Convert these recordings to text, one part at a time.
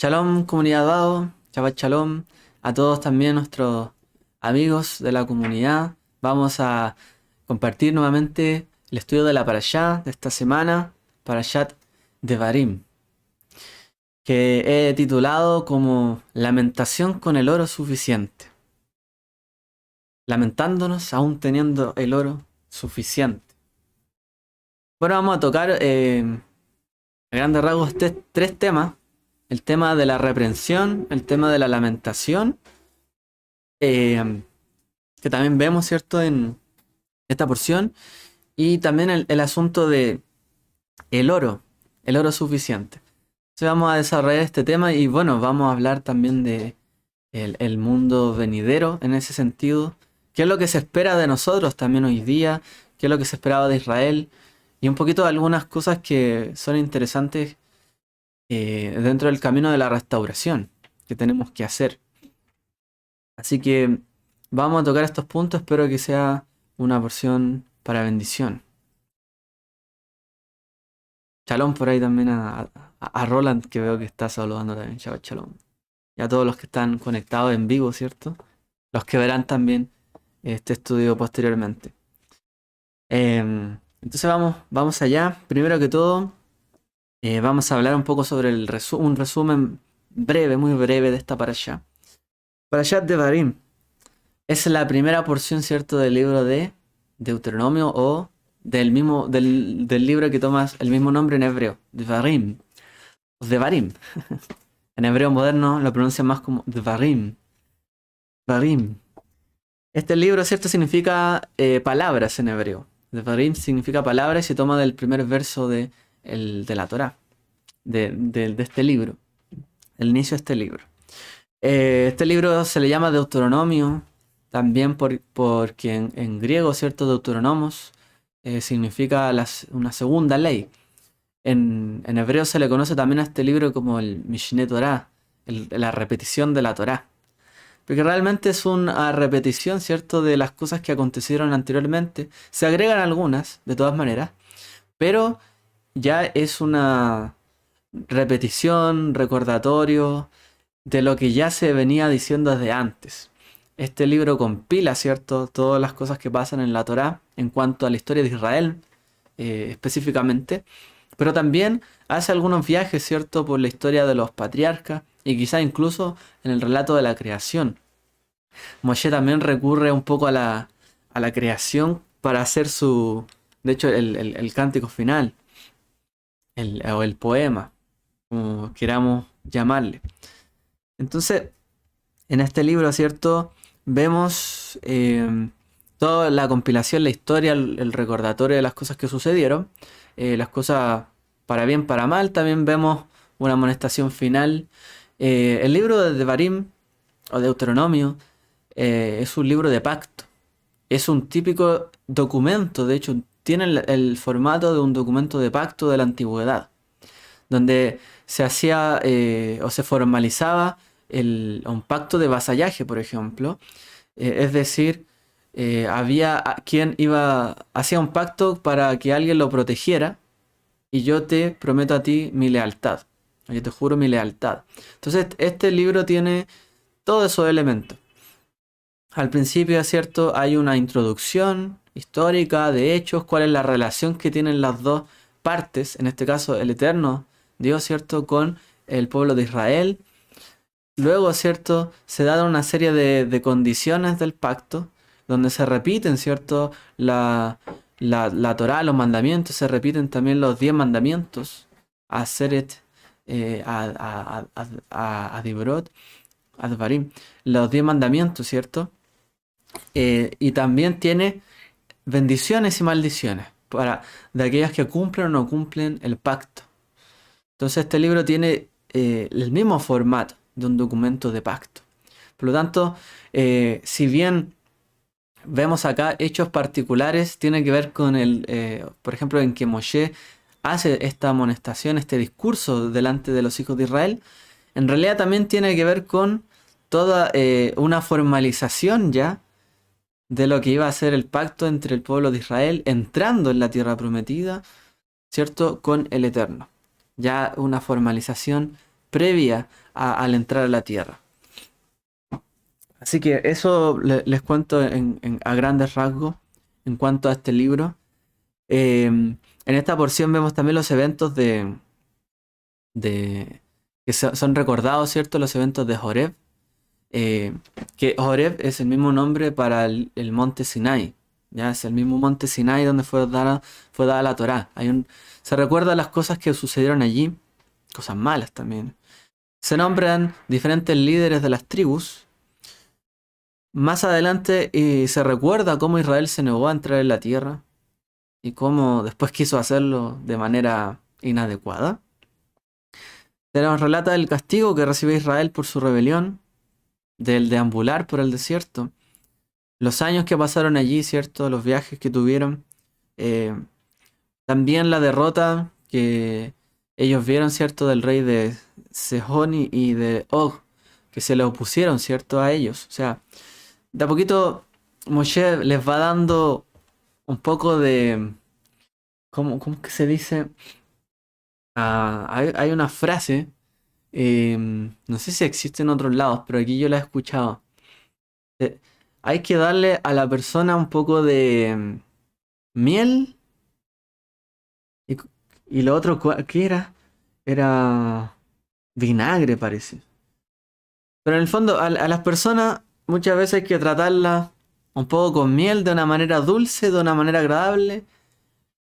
Shalom, comunidad DAO, Shabbat Shalom, a todos también nuestros amigos de la comunidad. Vamos a compartir nuevamente el estudio de la Parashá de esta semana, Parashat Devarim, que he titulado como Lamentación con el oro suficiente. Lamentándonos aún teniendo el oro suficiente. Bueno, vamos a tocar a grandes rasgos tres temas. El tema de la reprensión, el tema de la lamentación, que también vemos, ¿cierto?, en esta porción, y también el asunto de el oro suficiente. Entonces vamos a desarrollar este tema y bueno, vamos a hablar también de el mundo venidero en ese sentido, qué es lo que se espera de nosotros también hoy día, qué es lo que se esperaba de Israel, y un poquito de algunas cosas que son interesantes dentro del camino de la restauración que tenemos que hacer. Así que vamos a tocar estos puntos, espero que sea una porción para bendición. Shalom por ahí también a Roland, que veo que está saludando también. Shabbat Shalom. Y a todos los que están conectados en vivo, ¿cierto? Los que verán también este estudio posteriormente. Entonces vamos allá. Primero que todo, vamos a hablar un poco sobre un resumen breve, muy breve de esta parashá. Parashat Devarim es la primera porción, ¿cierto?, del libro de Deuteronomio o del libro que toma el mismo nombre en hebreo, Devarim. Devarim. En hebreo moderno lo pronuncian más como Devarim. Devarim. Este libro, ¿cierto?, significa palabras en hebreo. Devarim significa palabras y se toma del primer verso de la Torá, de este libro, el inicio de este libro. Este libro se le llama Deuteronomio, también porque en griego, ¿cierto?, Deuteronomos significa una segunda ley. En hebreo se le conoce también a este libro como el Mishneh Torah, la repetición de la Torá. Porque realmente es una repetición, ¿cierto?, de las cosas que acontecieron anteriormente. Se agregan algunas, de todas maneras, pero ya es una repetición, recordatorio de lo que ya se venía diciendo desde antes. Este libro compila, ¿cierto?, todas las cosas que pasan en la Torá en cuanto a la historia de Israel, específicamente, pero también hace algunos viajes, ¿cierto?, por la historia de los patriarcas y quizá incluso en el relato de la creación. Moshe también recurre un poco a la creación para hacer de hecho, el cántico final, o el poema, como queramos llamarle. Entonces, en este libro, ¿cierto?, vemos toda la compilación, la historia, el recordatorio de las cosas que sucedieron, las cosas para bien, para mal. También vemos una amonestación final. El libro de Devarim, o Deuteronomio, es un libro de pacto. Es un típico documento, de hecho, tiene el formato de un documento de pacto de la antigüedad, donde se hacía o se formalizaba un pacto de vasallaje, por ejemplo. Es decir, había quien hacía un pacto para que alguien lo protegiera y yo te prometo a ti mi lealtad. Yo te juro mi lealtad. Entonces, este libro tiene todos esos elementos. Al principio, es cierto, hay una introducción histórica de hechos, cuál es la relación que tienen las dos partes, en este caso el Eterno Dios, ¿cierto?, con el pueblo de Israel. Luego, ¿cierto?, se dan una serie de condiciones del pacto, donde se repiten, ¿cierto?, la Torá, los mandamientos, se repiten también los 10 mandamientos, Aseret, Adibrot, Advarim, los 10 mandamientos, ¿cierto? Y también tiene bendiciones y maldiciones de aquellas que cumplen o no cumplen el pacto. Entonces este libro tiene el mismo formato de un documento de pacto. Por lo tanto, si bien vemos acá hechos particulares, tiene que ver con por ejemplo, en que Moshe hace esta amonestación, este discurso delante de los hijos de Israel, en realidad también tiene que ver con toda una formalización ya de lo que iba a ser el pacto entre el pueblo de Israel entrando en la tierra prometida, ¿cierto?, con el Eterno. Ya una formalización previa al entrar a la tierra. Así que eso les cuento a grandes rasgos en cuanto a este libro. En esta porción vemos también los eventos que son recordados, ¿cierto? Los eventos de Horeb. Que Horeb es el mismo nombre para el monte Sinai. Ya es el mismo monte Sinai donde fue dada la Torá. Se recuerdan las cosas que sucedieron allí, cosas malas también. Se nombran diferentes líderes de las tribus. Más adelante se recuerda cómo Israel se negó a entrar en la tierra y cómo después quiso hacerlo de manera inadecuada. Se nos relata el castigo que recibió Israel por su rebelión, del deambular por el desierto, los años que pasaron allí, ¿cierto? Los viajes que tuvieron, también la derrota que ellos vieron, ¿cierto? Del rey de Sejón y de Og, que se le opusieron, ¿cierto? A ellos. O sea, de a poquito Moshe les va dando un poco de... ¿Cómo que se dice? Hay una frase, no sé si existe en otros lados, pero aquí yo la he escuchado. Hay que darle a la persona un poco de miel. Y lo otro, ¿qué era? Era vinagre, parece. Pero en el fondo, a las personas muchas veces hay que tratarlas un poco con miel, de una manera dulce, de una manera agradable.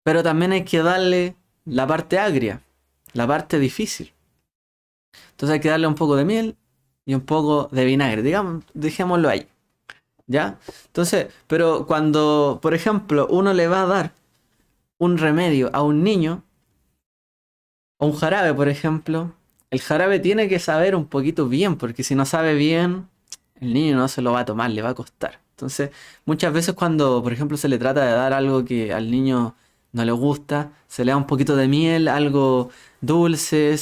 Pero también hay que darle la parte agria, la parte difícil. Entonces hay que darle un poco de miel y un poco de vinagre, digamos, dejémoslo ahí. ¿Ya? Entonces, pero cuando, por ejemplo, uno le va a dar un remedio a un niño, o un jarabe, por ejemplo, el jarabe tiene que saber un poquito bien, porque si no sabe bien, el niño no se lo va a tomar, le va a costar. Entonces, muchas veces cuando, por ejemplo, se le trata de dar algo que al niño no le gusta, se le da un poquito de miel, algo dulce,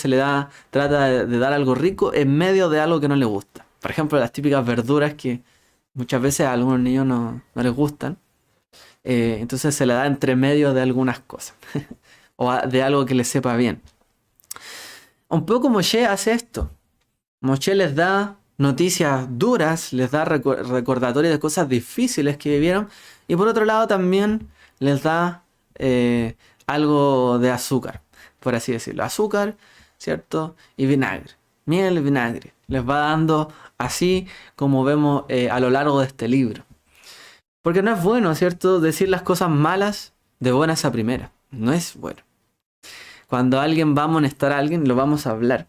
trata de dar algo rico en medio de algo que no le gusta. Por ejemplo, las típicas verduras que muchas veces a algunos niños no les gustan. Entonces se le da entre medio de algunas cosas. O de algo que le sepa bien. Un poco Moshe hace esto. Moshe les da noticias duras, les da recordatorios de cosas difíciles que vivieron. Y por otro lado también les da algo de azúcar, por así decirlo. Azúcar, ¿cierto? Y vinagre. Miel y vinagre. Les va dando así como vemos a lo largo de este libro. Porque no es bueno, ¿cierto? Decir las cosas malas de buenas a primeras. No es bueno. Cuando alguien va a amonestar a alguien, lo vamos a hablar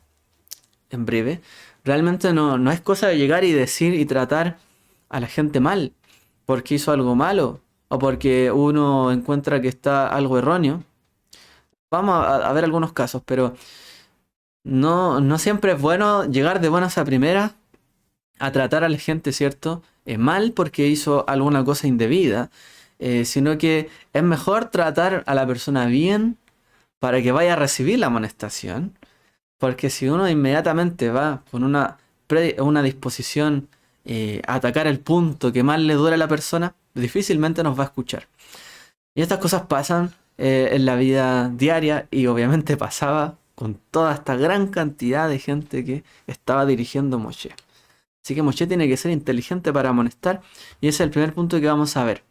en breve. Realmente no es cosa de llegar y decir y tratar a la gente mal porque hizo algo malo o porque uno encuentra que está algo erróneo. Vamos a ver algunos casos, pero no siempre es bueno llegar de buenas a primeras a tratar a la gente, ¿cierto? Mal porque hizo alguna cosa indebida, sino que es mejor tratar a la persona bien para que vaya a recibir la amonestación, porque si uno inmediatamente va con una disposición a atacar el punto que más le duele a la persona, difícilmente nos va a escuchar. Y estas cosas pasan en la vida diaria y obviamente pasaba con toda esta gran cantidad de gente que estaba dirigiendo Moshe. Así que Moshe tiene que ser inteligente para amonestar. Y ese es el primer punto que vamos a ver.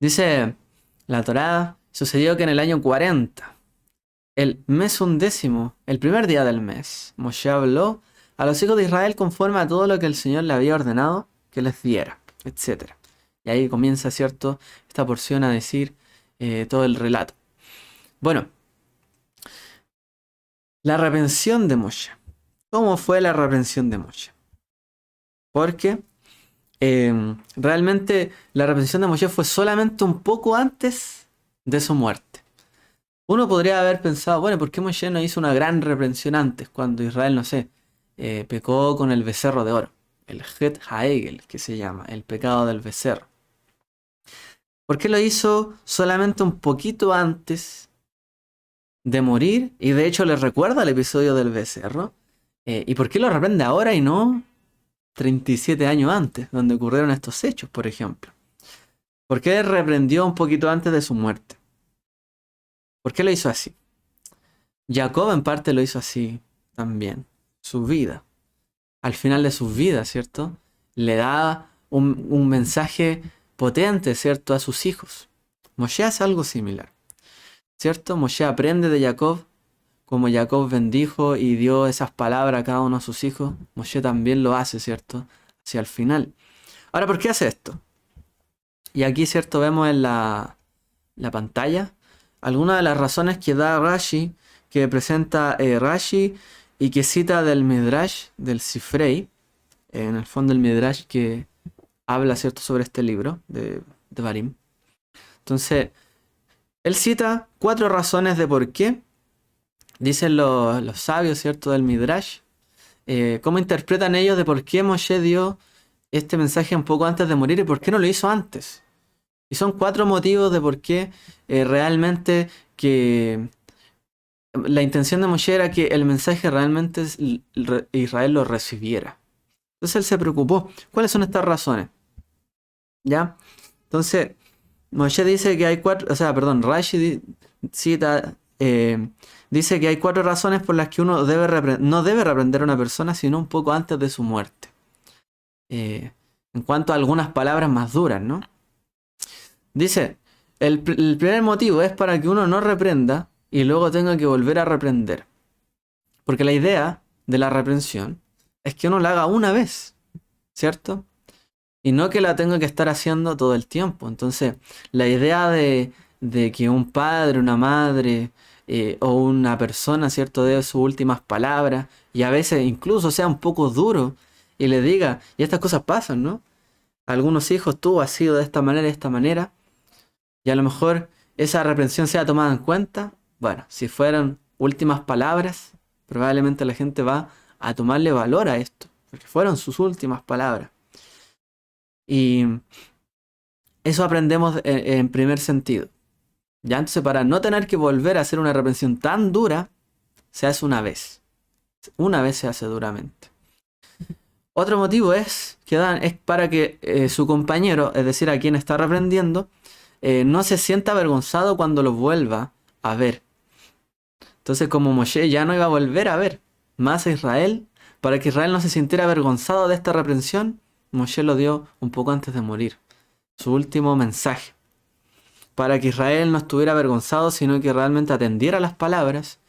Dice la Torá, sucedió que en el año 40, el mes 11, el primer día del mes, Moshe habló a los hijos de Israel conforme a todo lo que el Señor le había ordenado que les diera, etc. Y ahí comienza, ¿cierto?, esta porción a decir todo el relato. Bueno, la reprensión de Moshe. ¿Cómo fue la reprensión de Moshe? Porque realmente la reprensión de Moshe fue solamente un poco antes de su muerte. Uno podría haber pensado, bueno, ¿por qué Moshe no hizo una gran reprensión antes? Cuando Israel, no sé, pecó con el becerro de oro. El Het Haegel, que se llama, el pecado del becerro. ¿Por qué lo hizo solamente un poquito antes de morir? Y de hecho le recuerda el episodio del becerro. ¿Y por qué lo reprende ahora y no 37 años antes, donde ocurrieron estos hechos, por ejemplo? ¿Por qué reprendió un poquito antes de su muerte? ¿Por qué lo hizo así? Jacob en parte lo hizo así. también, su vida. Al final de sus vidas, ¿cierto? Le da un mensaje potente, ¿cierto? A sus hijos. Moshe hace algo similar, ¿cierto? Moshe aprende de Jacob, como Jacob bendijo y dio esas palabras a cada uno de sus hijos. Moshe también lo hace, ¿cierto? Hacia el final. Ahora, ¿por qué hace esto? Y aquí, ¿cierto? Vemos en la pantalla algunas de las razones que da Rashi, que presenta Rashi y que cita del Midrash, del Sifrei, en el fondo el Midrash que habla, ¿cierto?, sobre este libro de Devarim. Entonces, él cita 4 razones de por qué, dicen los sabios, ¿cierto?, del Midrash, cómo interpretan ellos de por qué Moshe dio este mensaje un poco antes de morir y por qué no lo hizo antes. Y son 4 motivos de por qué realmente que la intención de Moshe era que el mensaje realmente Israel lo recibiera. Entonces él se preocupó. ¿Cuáles son estas razones? ¿Ya? Entonces, Moshe dice que hay 4, o sea, perdón, Rashi cita, dice que hay 4 razones por las que uno no debe reprender a una persona sino un poco antes de su muerte. En cuanto a algunas palabras más duras, ¿no? Dice, el primer motivo es para que uno no reprenda y luego tenga que volver a reprender. Porque la idea de la reprensión es que uno la haga una vez, ¿cierto? Y no que la tenga que estar haciendo todo el tiempo. Entonces, la idea de que un padre, una madre o una persona, ¿cierto?, dé sus últimas palabras y a veces incluso sea un poco duro y le diga, y estas cosas pasan, ¿no? Algunos hijos, tú has sido de esta manera, y a lo mejor esa reprensión sea tomada en cuenta. Bueno, si fueron últimas palabras, probablemente la gente va a tomarle valor a esto, porque fueron sus últimas palabras. Y eso aprendemos en primer sentido. Ya, entonces para no tener que volver a hacer una reprensión tan dura, se hace una vez. Una vez se hace duramente. Otro motivo es para que su compañero, es decir, a quien está reprendiendo, no se sienta avergonzado cuando lo vuelva a ver. Entonces, como Moshe ya no iba a volver a ver más a Israel, para que Israel no se sintiera avergonzado de esta reprensión, Moshe lo dio un poco antes de morir. Su último mensaje. Para que Israel no estuviera avergonzado, sino que realmente atendiera las palabras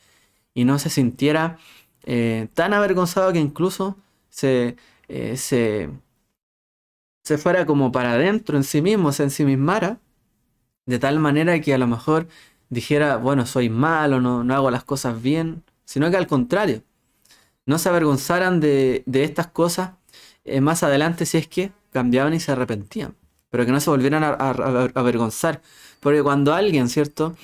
y no se sintiera tan avergonzado que incluso se fuera como para adentro en sí mismo, se ensimismara, de tal manera que a lo mejor dijera, bueno, soy malo, no hago las cosas bien, sino que al contrario, no se avergonzaran de estas cosas más adelante si es que cambiaban y se arrepentían, pero que no se volvieran a avergonzar, porque cuando alguien, ¿cierto?,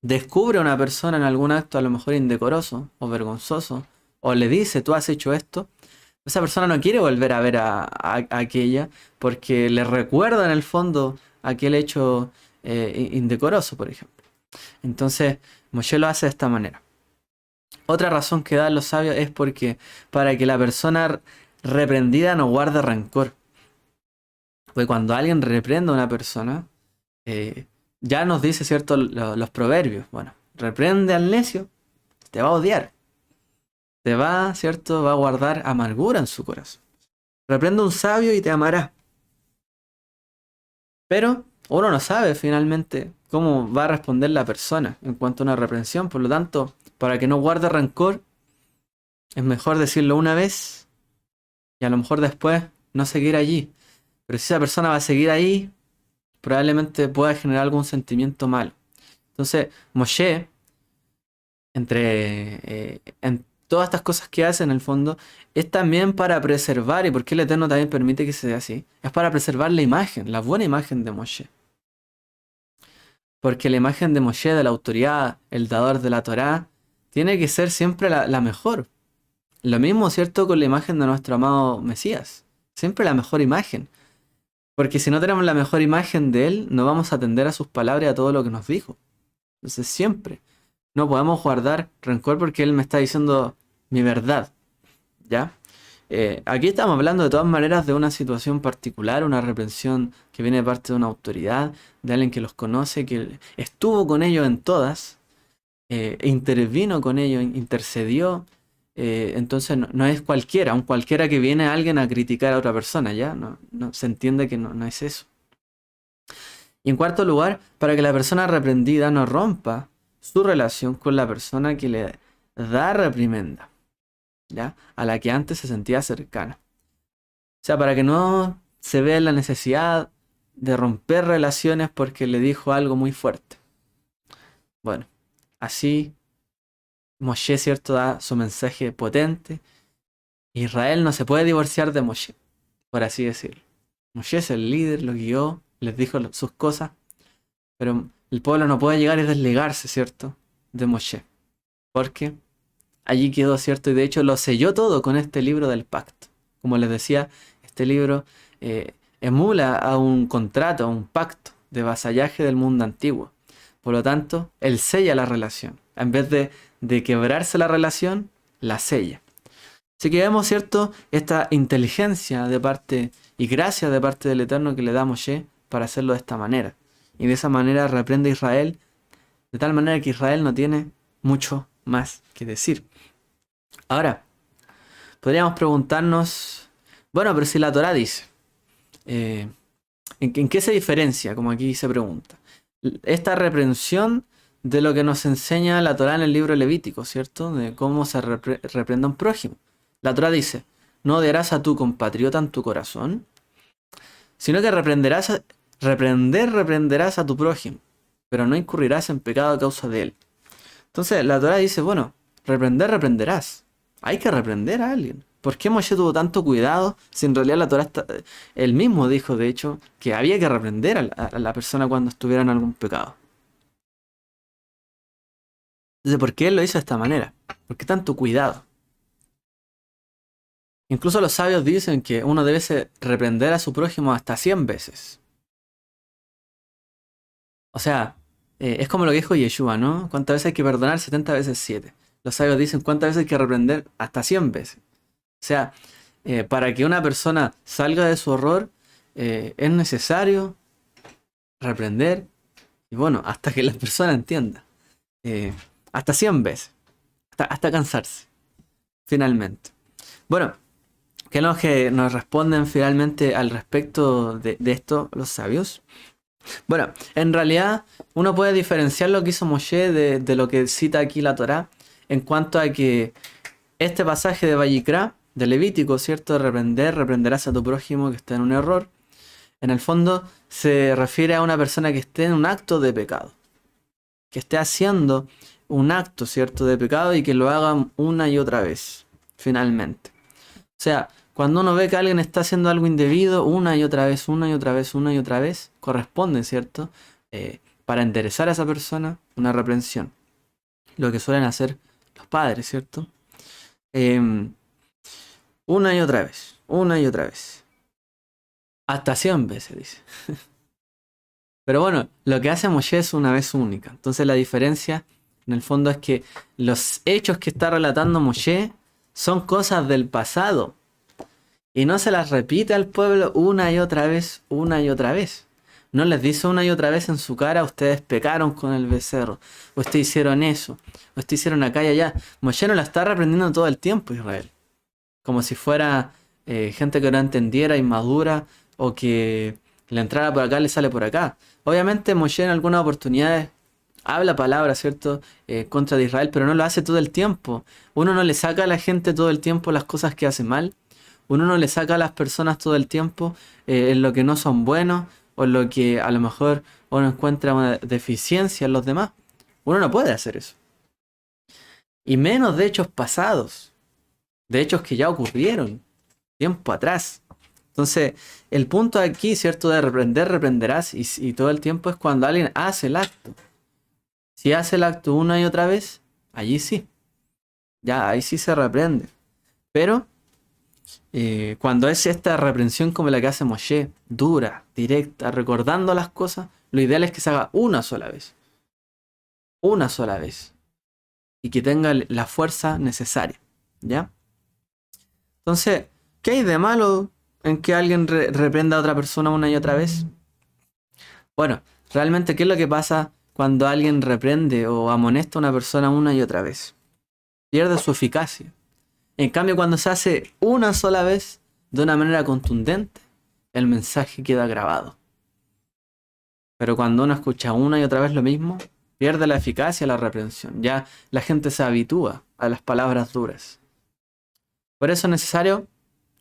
descubre a una persona en algún acto a lo mejor indecoroso o vergonzoso, o le dice, tú has hecho esto, esa persona no quiere volver a ver a aquella, porque le recuerda en el fondo aquel hecho indecoroso, por ejemplo. Entonces, Moshe lo hace de esta manera. Otra razón que dan los sabios es porque para que la persona reprendida no guarde rencor. Porque cuando alguien reprende a una persona, ya nos dice, ¿cierto?, los proverbios. Bueno, reprende al necio, te va a odiar. Te va, ¿cierto?, va a guardar amargura en su corazón. Reprende a un sabio y te amará. Pero uno no sabe finalmente cómo va a responder la persona en cuanto a una reprensión. Por lo tanto, para que no guarde rencor, es mejor decirlo una vez y a lo mejor después no seguir allí. Pero si esa persona va a seguir ahí, probablemente pueda generar algún sentimiento malo. Entonces, Moshe, en todas estas cosas que hace en el fondo, es también para preservar, y porque el Eterno también permite que sea así, es para preservar la imagen, la buena imagen de Moshe. Porque la imagen de Moshe, de la autoridad, el dador de la Torá, tiene que ser siempre la mejor. Lo mismo, ¿cierto?, con la imagen de nuestro amado Mesías. Siempre la mejor imagen. Porque si no tenemos la mejor imagen de él, no vamos a atender a sus palabras y a todo lo que nos dijo. Entonces siempre no podemos guardar rencor porque él me está diciendo mi verdad. ¿Ya? Aquí estamos hablando de todas maneras de una situación particular, una reprensión que viene de parte de una autoridad, de alguien que los conoce, que estuvo con ellos en todas, intervino con ellos, intercedió, Entonces no es cualquiera, un cualquiera que viene a alguien a criticar a otra persona, ¿ya? Se entiende que no es eso. Y en cuarto lugar, para que la persona reprendida no rompa su relación con la persona que le da reprimenda, ¿ya? A la que antes se sentía cercana. O sea, para que no se vea la necesidad de romper relaciones porque le dijo algo muy fuerte. Bueno, así Moshe, ¿cierto?, da su mensaje potente. Israel no se puede divorciar de Moshe, por así decirlo. Moshe es el líder, lo guió, les dijo sus cosas, pero el pueblo no puede llegar y desligarse, ¿cierto?, de Moshe, porque allí quedó, ¿cierto? Y de hecho lo selló todo con este libro del pacto. Como les decía, este libro emula a un contrato, a un pacto de vasallaje del mundo antiguo. Por lo tanto, él sella la relación. En vez de quebrarse la relación, la sella. Así que vemos, ¿cierto?, esta inteligencia de parte y gracia de parte del Eterno que le da a Moshe para hacerlo de esta manera. Y de esa manera reprende a Israel, de tal manera que Israel no tiene mucho más que decir. Ahora, podríamos preguntarnos, bueno, pero si la Torá dice, ¿en qué se diferencia? Como aquí se pregunta. Esta reprensión de lo que nos enseña la Torá en el libro Levítico, ¿cierto? De cómo se reprende a un prójimo. La Torá dice, no odiarás a tu compatriota en tu corazón, sino que reprenderás a tu prójimo, pero no incurrirás en pecado a causa de él. Entonces la Torá dice, bueno, reprenderás. Hay que reprender a alguien. ¿Por qué Moshe tuvo tanto cuidado si en realidad la Torá él mismo dijo, de hecho, que había que reprender a la persona cuando estuviera en algún pecado? Entonces, ¿por qué él lo hizo de esta manera? ¿Por qué tanto cuidado? Incluso los sabios dicen que uno debe reprender a su prójimo hasta 100 veces. O sea, es como lo que dijo Yeshua, ¿no? ¿Cuántas veces hay que perdonar? 70 veces 7. Los sabios dicen cuántas veces hay que reprender hasta 100 veces. O sea, para que una persona salga de su error, es necesario reprender, y bueno, hasta que la persona entienda. Hasta 100 veces. Hasta cansarse. Finalmente. Bueno, ¿qué es lo que nos responden finalmente al respecto de esto los sabios? Bueno, en realidad uno puede diferenciar lo que hizo Moshe de lo que cita aquí la Torá en cuanto a que este pasaje de Vayikra, de Levítico, ¿cierto? Reprenderás a tu prójimo que está en un error. En el fondo se refiere a una persona que esté en un acto de pecado. Que esté haciendo un acto, ¿cierto?, de pecado y que lo haga una y otra vez, finalmente. O sea, cuando uno ve que alguien está haciendo algo indebido, una y otra vez, una y otra vez, una y otra vez, corresponde, ¿cierto?, para enderezar a esa persona, una reprensión. Lo que suelen hacer los padres, ¿cierto? Una y otra vez, una y otra vez. Hasta 100 veces, dice. Pero bueno, lo que hace Moshe es una vez única. Entonces la diferencia, en el fondo, es que los hechos que está relatando Moshe son cosas del pasado. Y no se las repite al pueblo una y otra vez, una y otra vez. No les dice una y otra vez en su cara, ustedes pecaron con el becerro, ustedes hicieron eso, ustedes hicieron acá y allá. Moshe no la está reprendiendo todo el tiempo, Israel. Como si fuera gente que no entendiera, inmadura, o que le entrara por acá, le sale por acá. Obviamente Moshe en algunas oportunidades habla palabras, ¿cierto?, contra de Israel, pero no lo hace todo el tiempo. Uno no le saca a la gente todo el tiempo las cosas que hace mal. Uno no le saca a las personas todo el tiempo en lo que no son buenos o en lo que a lo mejor uno encuentra una deficiencia en los demás. Uno no puede hacer eso. Y menos de hechos pasados, de hechos que ya ocurrieron tiempo atrás. Entonces, el punto aquí, ¿cierto?, de reprenderás y todo el tiempo es cuando alguien hace el acto. Si hace el acto una y otra vez, allí sí. Ya, ahí sí se reprende. Pero cuando es esta reprensión como la que hace Moshe, dura, directa, recordando las cosas, lo ideal es que se haga una sola vez. Una sola vez. Y que tenga la fuerza necesaria. ¿Ya? Entonces, ¿qué hay de malo en que alguien reprenda a otra persona una y otra vez? Bueno, realmente, ¿qué es lo que pasa cuando alguien reprende o amonesta a una persona una y otra vez? Pierde su eficacia. En cambio, cuando se hace una sola vez, de una manera contundente, el mensaje queda grabado. Pero cuando uno escucha una y otra vez lo mismo, pierde la eficacia la reprensión. Ya la gente se habitúa a las palabras duras. Por eso es necesario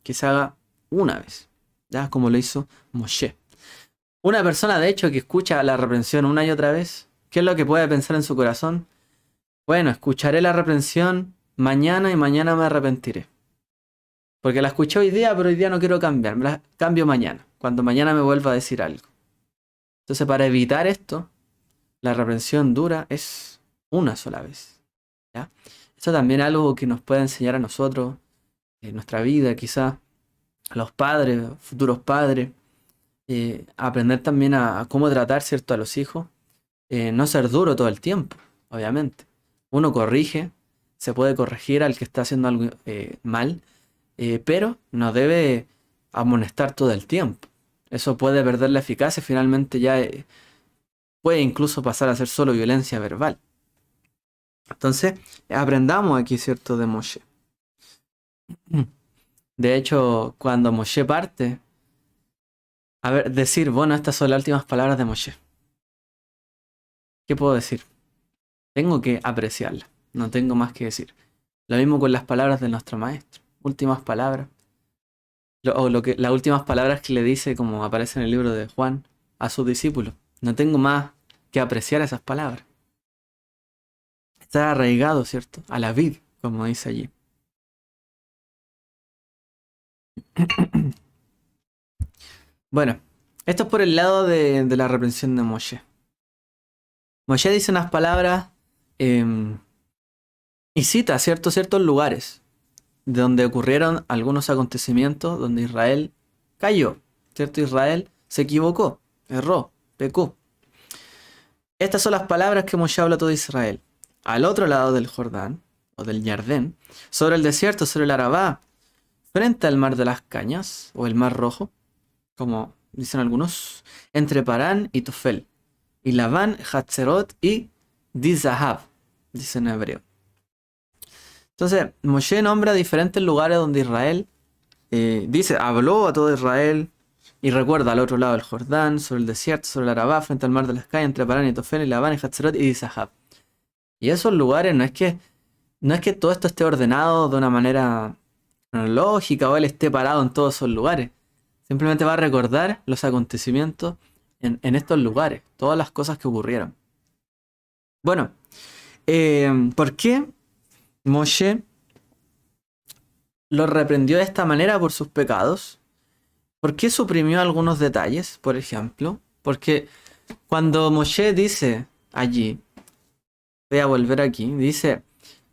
que se haga una vez, ya como lo hizo Moshe. Una persona, de hecho, que escucha la reprensión una y otra vez, ¿qué es lo que puede pensar en su corazón? Bueno, escucharé la reprensión mañana y mañana me arrepentiré. Porque la escuché hoy día, pero hoy día no quiero cambiar, me la cambio mañana, cuando mañana me vuelva a decir algo. Entonces, para evitar esto, la reprensión dura es una sola vez. ¿Ya? Esto también es algo que nos puede enseñar a nosotros, en nuestra vida, quizás, a los padres, futuros padres, aprender también a cómo tratar, ¿cierto?, a los hijos. No ser duro todo el tiempo, obviamente. Uno corrige, se puede corregir al que está haciendo algo mal, pero no debe amonestar todo el tiempo. Eso puede perder la eficacia, finalmente ya puede incluso pasar a ser solo violencia verbal. Entonces, aprendamos aquí, ¿cierto?, de Moshe. De hecho, cuando Moshe parte, a ver, decir, bueno, estas son las últimas palabras de Moshe. ¿Qué puedo decir? Tengo que apreciarla, no tengo más que decir. Lo mismo con las palabras de nuestro maestro. Últimas palabras. Las últimas palabras que le dice, como aparece en el libro de Juan, a sus discípulos. No tengo más que apreciar esas palabras. Está arraigado, ¿cierto? A la vid, como dice allí. Bueno, esto es por el lado de la reprensión de Moshe. Moshe dice unas palabras y cita ciertos lugares de donde ocurrieron algunos acontecimientos donde Israel cayó, ¿cierto? Israel se equivocó, erró, pecó. Estas son las palabras que Moshe habla a todo Israel. Al otro lado del Jordán, o del Jardén, sobre el desierto, sobre el Arabá, frente al mar de las Cañas, o el mar Rojo, como dicen algunos, entre Parán y Tofel, y Labán, Hatzerot y Dizahab, dice en hebreo. Entonces, Moshe nombra diferentes lugares donde Israel dice, habló a todo Israel y recuerda al otro lado del Jordán, sobre el desierto, sobre el Arabá, frente al mar de las Cañas, entre Parán y Tofel, y Labán, y Hatzerot y Dizahab. Y esos lugares no es que todo esto esté ordenado de una manera cronológica o él esté parado en todos esos lugares. Simplemente va a recordar los acontecimientos en estos lugares, todas las cosas que ocurrieron. Bueno, ¿por qué Moshe lo reprendió de esta manera por sus pecados? ¿Por qué suprimió algunos detalles, por ejemplo? Porque cuando Moshe dice allí, voy a volver aquí, dice,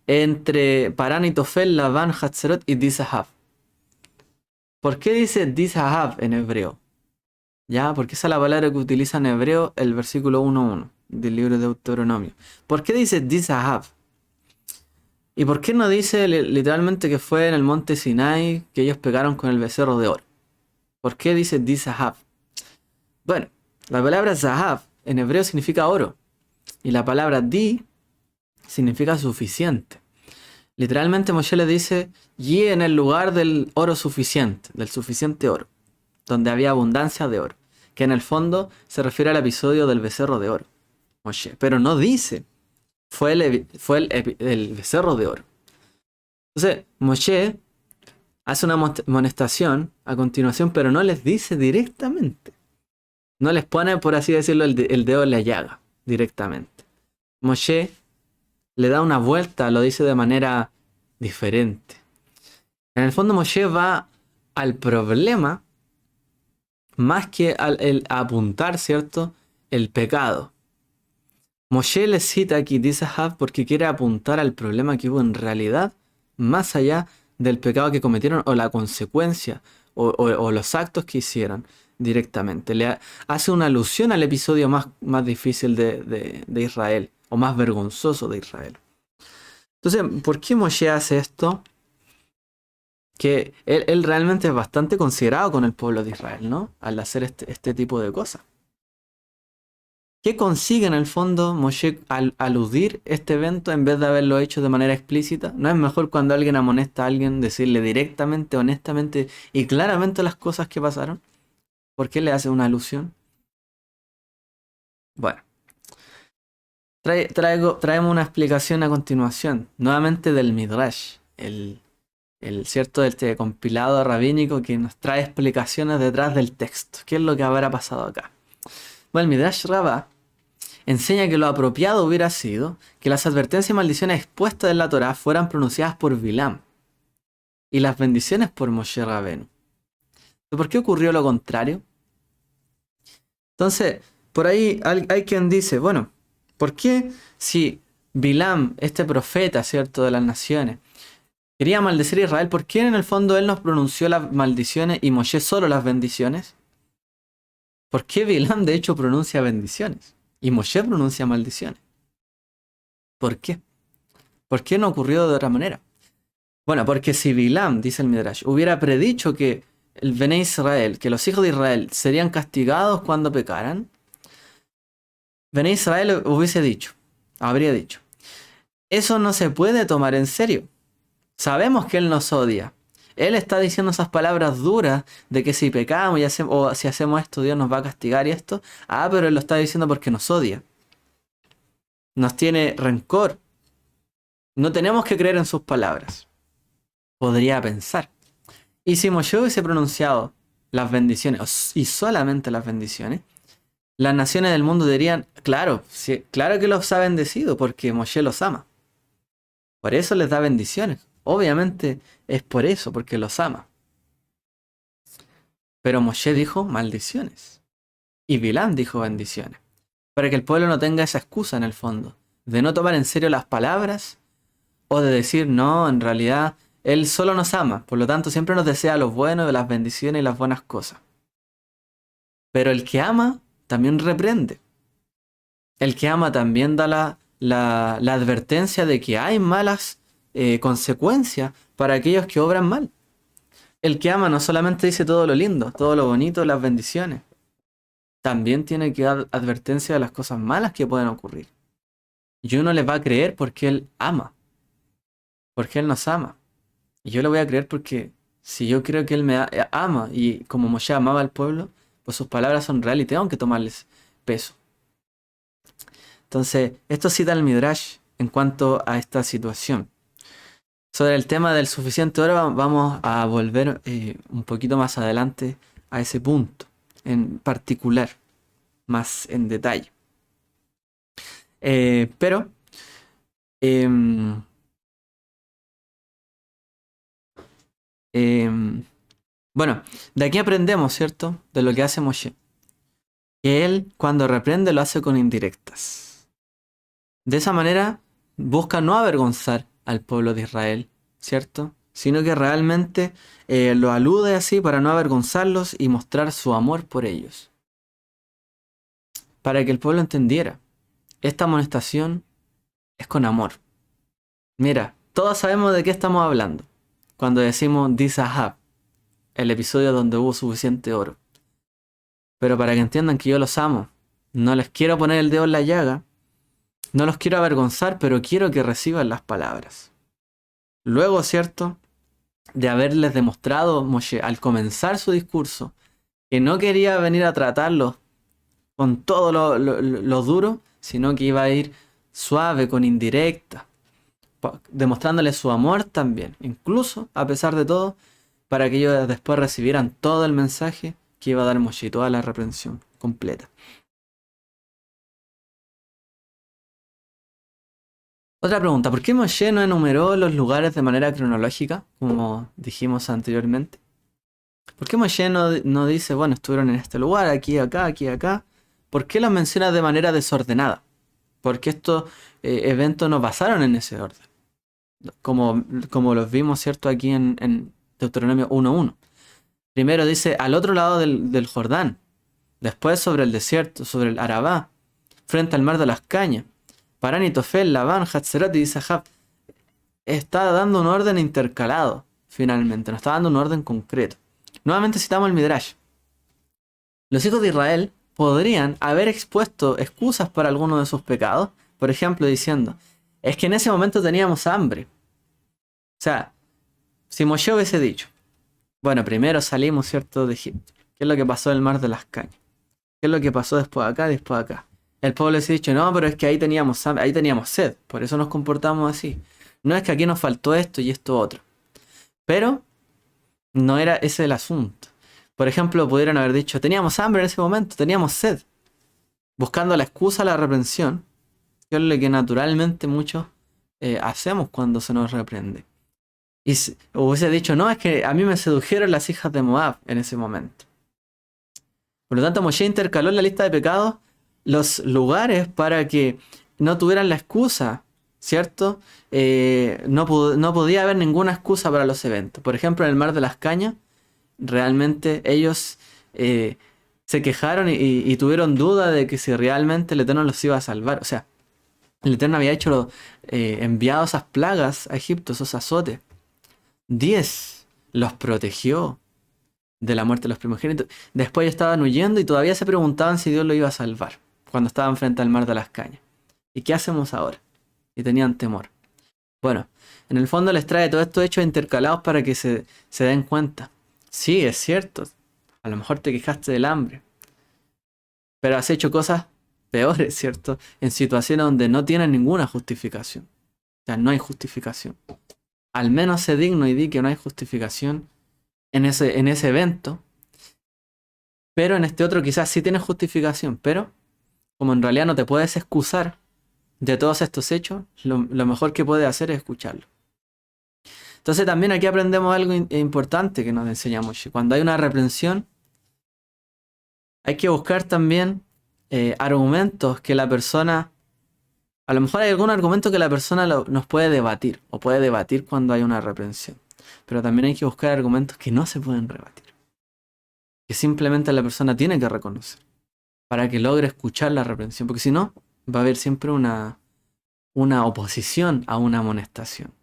entre Parán y Tofel, Labán, Hatzerot y Dizahab. ¿Por qué dice Dizahab en hebreo? ¿Ya? Porque esa es la palabra que utiliza en hebreo el versículo 1.1 del libro de Deuteronomio. ¿Por qué dice Dizahab? ¿Y por qué no dice literalmente que fue en el monte Sinai que ellos pegaron con el becerro de oro? ¿Por qué dice Dizahab? Bueno, la palabra Zahab en hebreo significa oro. Y la palabra Di significa suficiente. Literalmente Moshe le dice, y en el lugar del oro suficiente, del suficiente oro, donde había abundancia de oro, que en el fondo se refiere al episodio del becerro de oro, Moshe, pero no dice, fue el becerro de oro. Entonces, Moshe hace una amonestación a continuación, pero no les dice directamente. No les pone, por así decirlo, el dedo en la llaga directamente. Moshe le da una vuelta, lo dice de manera diferente. En el fondo Moshe va al problema más que a apuntar, ¿cierto?, el pecado. Moshe le cita aquí Dizahab porque quiere apuntar al problema que hubo en realidad, más allá del pecado que cometieron o la consecuencia o los actos que hicieron directamente. Le hace una alusión al episodio más difícil de Israel, o más vergonzoso de Israel. Entonces, ¿por qué Moshe hace esto? Que él realmente es bastante considerado con el pueblo de Israel, ¿no? Al hacer este tipo de cosas. ¿Qué consigue en el fondo Moshe al aludir este evento en vez de haberlo hecho de manera explícita? ¿No es mejor cuando alguien amonesta a alguien decirle directamente, honestamente y claramente las cosas que pasaron? ¿Por qué le hace una alusión? Bueno, traemos una explicación a continuación, nuevamente del Midrash, el cierto este compilado rabínico que nos trae explicaciones detrás del texto. ¿Qué es lo que habrá pasado acá? Bueno, el Midrash Rabbah enseña que lo apropiado hubiera sido que las advertencias y maldiciones expuestas en la Torá fueran pronunciadas por Bilam y las bendiciones por Moshe Rabenu. ¿Por qué ocurrió lo contrario? Entonces, por ahí hay quien dice, bueno, ¿por qué si Bilam, este profeta, cierto, de las naciones, quería maldecir a Israel, por qué en el fondo él nos pronunció las maldiciones y Moshe solo las bendiciones? ¿Por qué Bilam de hecho pronuncia bendiciones y Moshe pronuncia maldiciones? ¿Por qué? ¿Por qué no ocurrió de otra manera? Bueno, porque si Bilam, dice el Midrash, hubiera predicho que el Bene Israel, que los hijos de Israel serían castigados cuando pecaran, Bene Israel habría dicho, eso no se puede tomar en serio. Sabemos que Él nos odia. Él está diciendo esas palabras duras de que si pecamos o si hacemos esto, Dios nos va a castigar y esto. Pero Él lo está diciendo porque nos odia. Nos tiene rencor. No tenemos que creer en sus palabras. Podría pensar. Y si Moshe hubiese pronunciado las bendiciones, y solamente las bendiciones, las naciones del mundo dirían, claro, sí, claro que los ha bendecido porque Moshe los ama. Por eso les da bendiciones. Obviamente es por eso, porque los ama. Pero Moshe dijo maldiciones. Y Bilán dijo bendiciones. Para que el pueblo no tenga esa excusa en el fondo. De no tomar en serio las palabras. O de decir, no, en realidad Él solo nos ama. Por lo tanto siempre nos desea lo bueno, las bendiciones y las buenas cosas. Pero el que ama también reprende. El que ama también da la advertencia de que hay malas consecuencias para aquellos que obran mal. El que ama no solamente dice todo lo lindo, todo lo bonito, las bendiciones. También tiene que dar advertencia de las cosas malas que pueden ocurrir. Y uno le va a creer porque Él ama. Porque Él nos ama. Y yo le voy a creer porque si yo creo que Él me ama y como Moshe amaba al pueblo, pues sus palabras son reales y tengo que tomarles peso. Entonces, esto cita el Midrash en cuanto a esta situación. Sobre el tema del suficiente oro vamos a volver un poquito más adelante a ese punto en particular, más en detalle. Pero bueno, de aquí aprendemos, ¿cierto? De lo que hace Moshe. Que él cuando reprende lo hace con indirectas. De esa manera busca no avergonzar al pueblo de Israel, ¿cierto? Sino que realmente lo alude así para no avergonzarlos y mostrar su amor por ellos. Para que el pueblo entendiera, esta amonestación es con amor. Mira, todos sabemos de qué estamos hablando cuando decimos Dizahab, el episodio donde hubo suficiente oro. Pero para que entiendan que yo los amo, no les quiero poner el dedo en la llaga, no los quiero avergonzar, pero quiero que reciban las palabras. Luego, ¿cierto?, de haberles demostrado Moshe al comenzar su discurso que no quería venir a tratarlos con todo lo duro, sino que iba a ir suave, con indirecta, demostrándoles su amor también, incluso a pesar de todo, para que ellos después recibieran todo el mensaje que iba a dar Moshe, toda la reprensión completa. Otra pregunta, ¿por qué Moshe no enumeró los lugares de manera cronológica, como dijimos anteriormente? ¿Por qué Moshe no dice, bueno, estuvieron en este lugar, aquí, acá, aquí, acá? ¿Por qué los menciona de manera desordenada? Porque estos eventos no pasaron en ese orden. Como los vimos, ¿cierto? Aquí en Deuteronomio 1.1. Primero dice al otro lado del Jordán. Después sobre el desierto, sobre el Arabá, frente al mar de las cañas. Parán y Tofel, Labán, Hatzerat y Dizahab. Está dando un orden intercalado, finalmente. No está dando un orden concreto. Nuevamente citamos el Midrash. Los hijos de Israel podrían haber expuesto excusas para alguno de sus pecados. Por ejemplo, diciendo, es que en ese momento teníamos hambre. O sea, si Moshe hubiese dicho, bueno, primero salimos, ¿cierto?, de Egipto. ¿Qué es lo que pasó en el mar de las cañas? ¿Qué es lo que pasó después acá, después acá? El pueblo les ha dicho, no, pero es que ahí teníamos hambre, ahí teníamos sed, por eso nos comportamos así. No es que aquí nos faltó esto y esto otro. Pero no era ese el asunto. Por ejemplo, pudieran haber dicho, teníamos hambre en ese momento, teníamos sed. Buscando la excusa a la reprensión, que es lo que naturalmente muchos hacemos cuando se nos reprende. Y hubiese dicho, no, es que a mí me sedujeron las hijas de Moab en ese momento. Por lo tanto, Moshe intercaló en la lista de pecados los lugares para que no tuvieran la excusa, ¿cierto? No podía haber ninguna excusa para los eventos. Por ejemplo, en el Mar de las Cañas, realmente ellos se quejaron y tuvieron duda de que si realmente el Eterno los iba a salvar. O sea, el Eterno había enviado esas plagas a Egipto, esos azotes. 10 los protegió de la muerte de los primogénitos. Después ellos estaban huyendo y todavía se preguntaban si Dios lo iba a salvar cuando estaban frente al Mar de las Cañas. ¿Y qué hacemos ahora? Y tenían temor. Bueno, en el fondo les trae todos estos hechos intercalados para que se den cuenta. Sí, es cierto. A lo mejor te quejaste del hambre. Pero has hecho cosas peores, ¿cierto? En situaciones donde no tienen ninguna justificación. O sea, no hay justificación. Al menos sé digno y di que no hay justificación en ese evento. Pero en este otro quizás sí tienes justificación. Pero como en realidad no te puedes excusar de todos estos hechos, lo mejor que puedes hacer es escucharlo. Entonces también aquí aprendemos algo importante que nos enseña Moshe. Cuando hay una reprensión, hay que buscar también argumentos que la persona... A lo mejor hay algún argumento que la persona nos puede debatir, o puede debatir cuando hay una reprensión. Pero también hay que buscar argumentos que no se pueden rebatir. Que simplemente la persona tiene que reconocer. Para que logre escuchar la reprensión. Porque si no, va a haber siempre una oposición a una amonestación.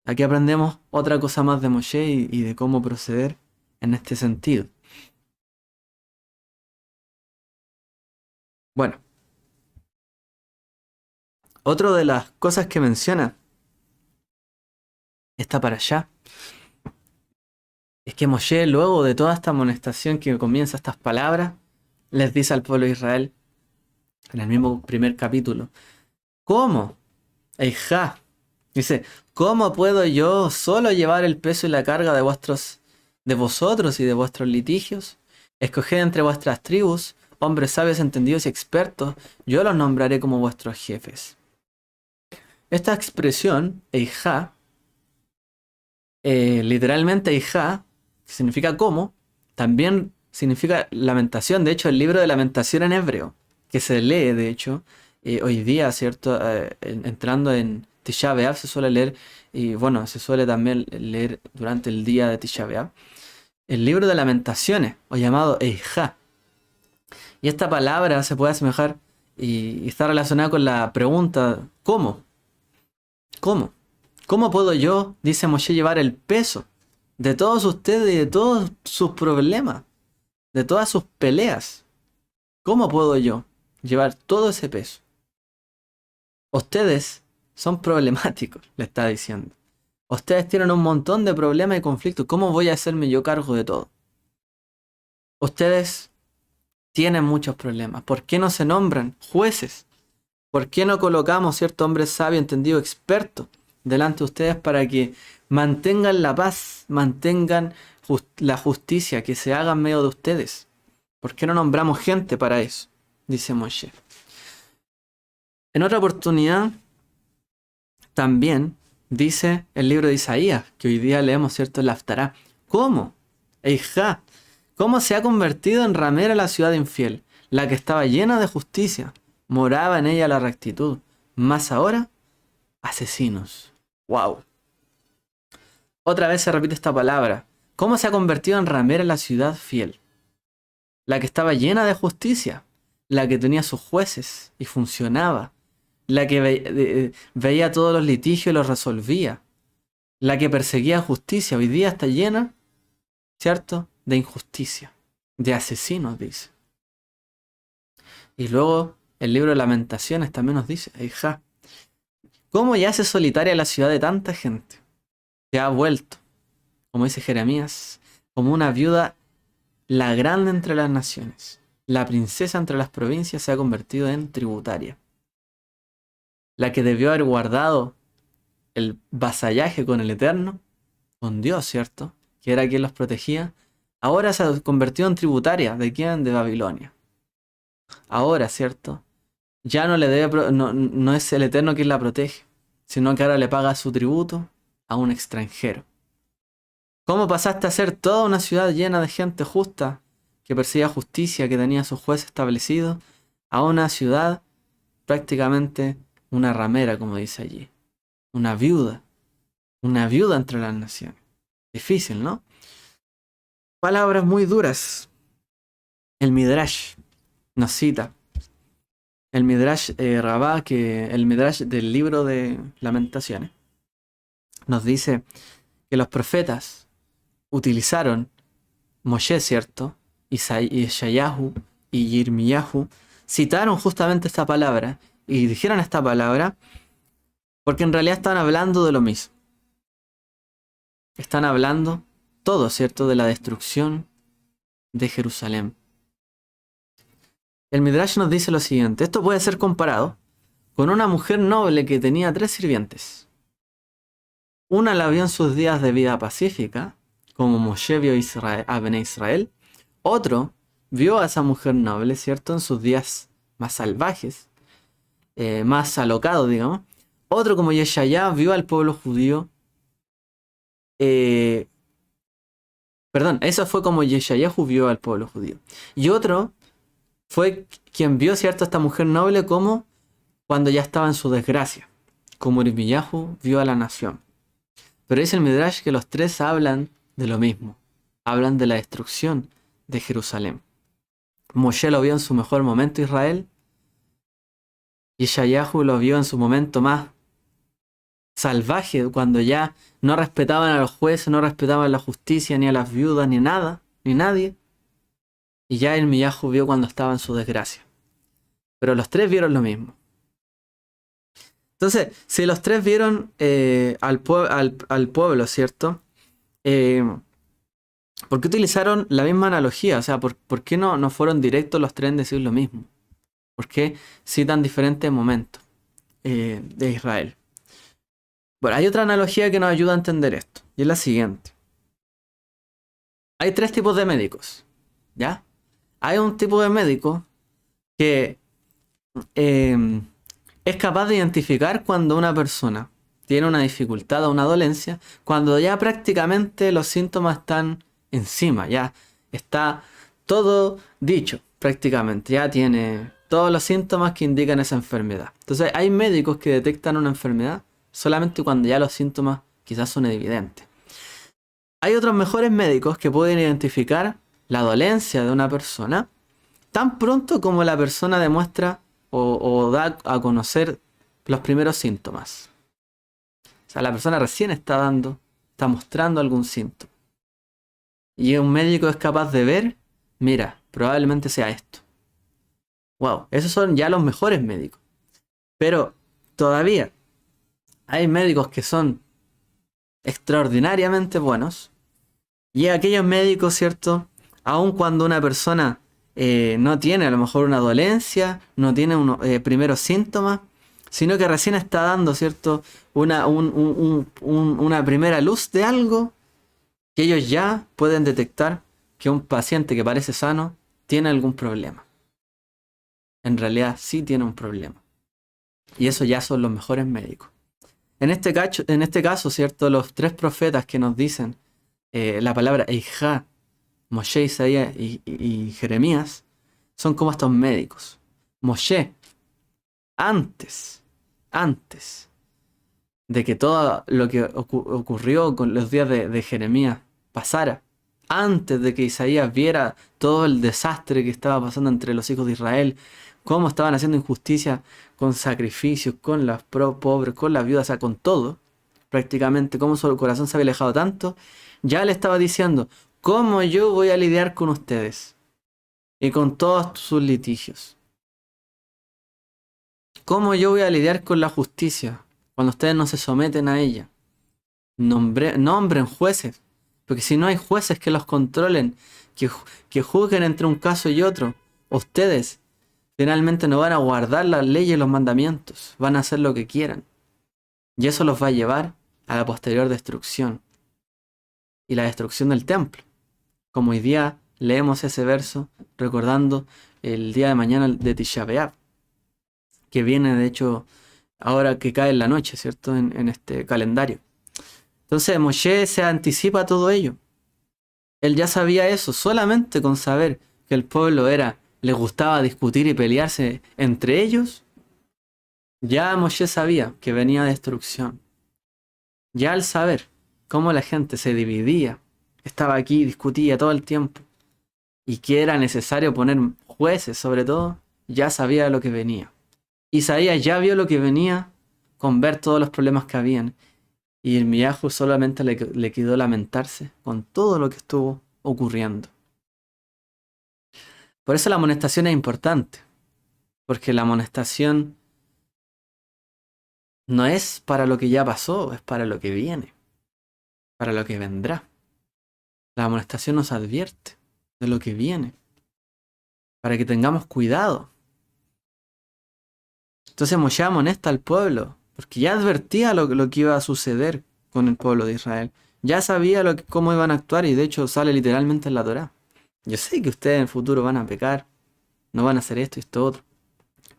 Aquí aprendemos otra cosa más de Moshe y de cómo proceder en este sentido. Bueno, otra de las cosas que menciona esta para allá es que Moshe, luego de toda esta amonestación que comienza estas palabras, les dice al pueblo de Israel, en el mismo primer capítulo, ¿cómo? Eijá, dice, ¿cómo puedo yo solo llevar el peso y la carga de vosotros y de vuestros litigios? Escoged entre vuestras tribus hombres sabios, entendidos y expertos, yo los nombraré como vuestros jefes. Esta expresión, Eijá, literalmente Eijá, que significa cómo, también significa lamentación. De hecho, el libro de lamentación en hebreo, que se lee, de hecho, hoy día, ¿cierto? Entrando en Tisha B'Av se suele leer, y bueno, se suele también leer durante el día de Tisha B'Av, el libro de lamentaciones, o llamado Eijá. Y esta palabra se puede asemejar y está relacionada con la pregunta, ¿cómo? ¿Cómo? ¿Cómo puedo yo, dice Moshe, llevar el peso de todos ustedes y de todos sus problemas, de todas sus peleas? ¿Cómo puedo yo llevar todo ese peso? Ustedes son problemáticos, le está diciendo. Ustedes tienen un montón de problemas y conflictos. ¿Cómo voy a hacerme yo cargo de todo? Ustedes tienen muchos problemas. ¿Por qué no se nombran jueces? ¿Por qué no colocamos cierto hombre sabio, entendido, experto delante de ustedes para que mantengan la paz, mantengan la justicia, que se haga en medio de ustedes? ¿Por qué no nombramos gente para eso? Dice Moshe. En otra oportunidad, también dice el libro de Isaías, que hoy día leemos, ¿cierto?, el Haftará. ¿Cómo? Eijá. ¿Cómo se ha convertido en ramera la ciudad infiel? La que estaba llena de justicia. Moraba en ella la rectitud. Mas ahora, asesinos. ¡Wow! Otra vez se repite esta palabra. ¿Cómo se ha convertido en ramera la ciudad fiel? La que estaba llena de justicia. La que tenía sus jueces y funcionaba. La que veía todos los litigios y los resolvía. La que perseguía justicia. Hoy día está llena, ¿cierto?, de injusticia. De asesinos, dice. Y luego el libro de Lamentaciones también nos dice, hija, ¿cómo yace solitaria la ciudad de tanta gente? Se ha vuelto, como dice Jeremías, como una viuda, la grande entre las naciones. La princesa entre las provincias se ha convertido en tributaria. La que debió haber guardado el vasallaje con el Eterno, con Dios, ¿cierto? Que era quien los protegía, ahora se ha convertido en tributaria. ¿De quién? De Babilonia. Ahora, ¿cierto? Ya no le debe, no es el Eterno quien la protege, sino que ahora le paga su tributo a un extranjero. ¿Cómo pasaste a ser toda una ciudad llena de gente justa, que perseguía justicia, que tenía sus jueces establecidos, a una ciudad prácticamente una ramera, como dice allí? Una viuda entre las naciones. Difícil, ¿no? Palabras muy duras. El Midrash nos cita. El Midrash Rabá, que el Midrash del libro de Lamentaciones, nos dice que los profetas utilizaron Moshe, ¿cierto? Yeshayahu y Yirmiyahu citaron justamente esta palabra y dijeron esta palabra porque en realidad están hablando de lo mismo. Están hablando todo, ¿cierto? De la destrucción de Jerusalén. El Midrash nos dice lo siguiente. Esto puede ser comparado con una mujer noble que tenía 3 sirvientes. Una la vio en sus días de vida pacífica, como Moshe vio a Bene Israel. Otro vio a esa mujer noble, ¿cierto? En sus días más salvajes, más alocados, digamos. Otro, como Yeshayá, vio al pueblo judío. Perdón, eso fue como Yeshayahu vio al pueblo judío. Y otro fue quien vio, ¿cierto?, a esta mujer noble como cuando ya estaba en su desgracia, como Irmiyahu vio a la nación. Pero dice el Midrash que los 3 hablan de lo mismo. Hablan de la destrucción de Jerusalén. Moshe lo vio en su mejor momento, Israel. Yeshayahu lo vio en su momento más salvaje, cuando ya no respetaban a los jueces, no respetaban la justicia, ni a las viudas, ni nada, ni nadie. Y ya Irmiyahu vio cuando estaba en su desgracia. Pero los 3 vieron lo mismo. Entonces, si los 3 vieron al pueblo, ¿cierto? ¿Por qué utilizaron la misma analogía? O sea, ¿por qué no fueron directos los 3 en decir lo mismo? ¿Por qué citan diferentes momentos de Israel? Bueno, hay otra analogía que nos ayuda a entender esto. Y es la siguiente. Hay 3 tipos de médicos. ¿Ya? Hay un tipo de médico que es capaz de identificar cuando una persona tiene una dificultad o una dolencia, cuando ya prácticamente los síntomas están encima, ya está todo dicho prácticamente, ya tiene todos los síntomas que indican esa enfermedad. Entonces hay médicos que detectan una enfermedad solamente cuando ya los síntomas quizás son evidentes. Hay otros mejores médicos que pueden identificar la dolencia de una persona tan pronto como la persona demuestra o da a conocer los primeros síntomas. O sea, la persona recién está mostrando algún síntoma. Y un médico es capaz de ver, mira, probablemente sea esto. Wow, esos son ya los mejores médicos. Pero todavía hay médicos que son extraordinariamente buenos. Y aquellos médicos, ¿cierto? Aun cuando una persona no tiene a lo mejor una dolencia, no tiene unos primeros síntomas, sino que recién está dando, ¿cierto?, una primera luz de algo, que ellos ya pueden detectar que un paciente que parece sano tiene algún problema. En realidad sí tiene un problema. Y eso ya son los mejores médicos. En este caso, ¿cierto?, los 3 profetas que nos dicen la palabra Eijá, Moshe, Isaías y Jeremías, son como estos médicos. Moshe, antes de que todo lo que ocurrió con los días de Jeremías pasara, antes de que Isaías viera todo el desastre que estaba pasando entre los hijos de Israel, cómo estaban haciendo injusticia con sacrificios, con los pobres, con las viudas, o sea, con todo, prácticamente, cómo su corazón se había alejado tanto, ya le estaba diciendo, ¿cómo yo voy a lidiar con ustedes? Y con todos sus litigios. ¿Cómo yo voy a lidiar con la justicia cuando ustedes no se someten a ella? Nombren jueces, porque si no hay jueces que los controlen, que juzguen entre un caso y otro, ustedes finalmente no van a guardar las leyes y los mandamientos, van a hacer lo que quieran. Y eso los va a llevar a la posterior destrucción y la destrucción del templo. Como hoy día leemos ese verso recordando el día de mañana de Tisha B'Av, que viene de hecho ahora que cae en la noche, ¿cierto? En este calendario. Entonces Moshe se anticipa a todo ello. Él ya sabía eso, solamente con saber que el pueblo le gustaba discutir y pelearse entre ellos, ya Moshe sabía que venía destrucción. Ya al saber cómo la gente se dividía, estaba aquí, discutía todo el tiempo, y que era necesario poner jueces sobre todo, ya sabía lo que venía. Isaías ya vio lo que venía con ver todos los problemas que habían. Y Irmiyahu solamente le quedó lamentarse con todo lo que estuvo ocurriendo. Por eso la amonestación es importante. Porque la amonestación no es para lo que ya pasó, es para lo que viene. Para lo que vendrá. La amonestación nos advierte de lo que viene. Para que tengamos cuidado. Entonces Moshe amonesta al pueblo. Porque ya advertía lo que iba a suceder con el pueblo de Israel. Ya sabía cómo iban a actuar y de hecho sale literalmente en la Torá. Yo sé que ustedes en el futuro van a pecar, no van a hacer esto y esto otro.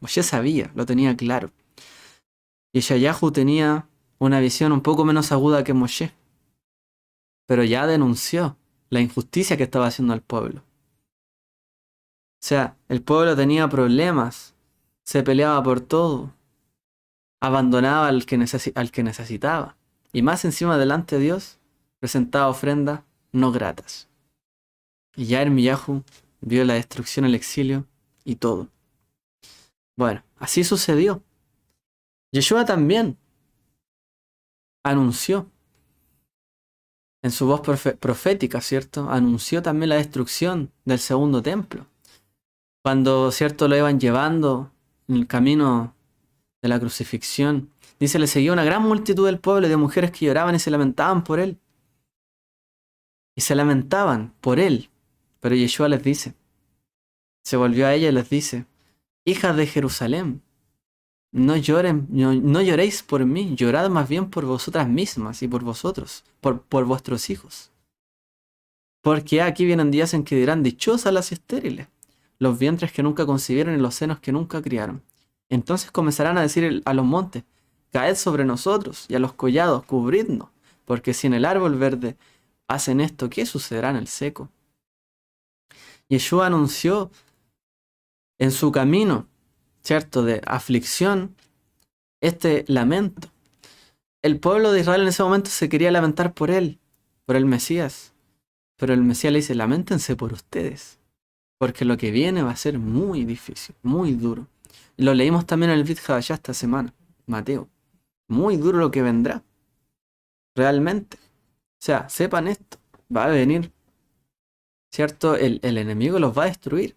Moshe sabía, lo tenía claro. Y Yeshayahu tenía una visión un poco menos aguda que Moshe. Pero ya denunció la injusticia que estaba haciendo al pueblo. O sea, el pueblo tenía problemas, se peleaba por todo, abandonaba al que necesitaba. Y más encima delante de Dios, presentaba ofrendas no gratas. Y ya Irmiyahu vio la destrucción, el exilio y todo. Bueno, así sucedió. Yeshua también anunció en su voz profética, ¿cierto? Anunció también la destrucción del segundo templo. Cuando, ¿cierto?, lo iban llevando en el camino de la crucifixión, dice, le seguía una gran multitud del pueblo y de mujeres que lloraban y se lamentaban por él. Y se lamentaban por él. Pero Yeshua les dice, se volvió a ella y les dice, hijas de Jerusalén, no lloren, no lloréis por mí, llorad más bien por vosotras mismas y por vosotros, por vuestros hijos. Porque aquí vienen días en que dirán, dichosas las estériles, los vientres que nunca concibieron y los senos que nunca criaron. Entonces comenzarán a decir a los montes, caed sobre nosotros, y a los collados, cubridnos, porque si en el árbol verde hacen esto, ¿qué sucederá en el seco? Yeshua anunció en su camino, ¿cierto?, de aflicción, este lamento. El pueblo de Israel en ese momento se quería lamentar por él, por el Mesías. Pero el Mesías le dice, lamentense por ustedes, porque lo que viene va a ser muy difícil, muy duro. Y lo leímos también en el Brit Hadashah esta semana, Mateo. Muy duro lo que vendrá, realmente. O sea, sepan esto, va a venir, ¿cierto? El enemigo los va a destruir.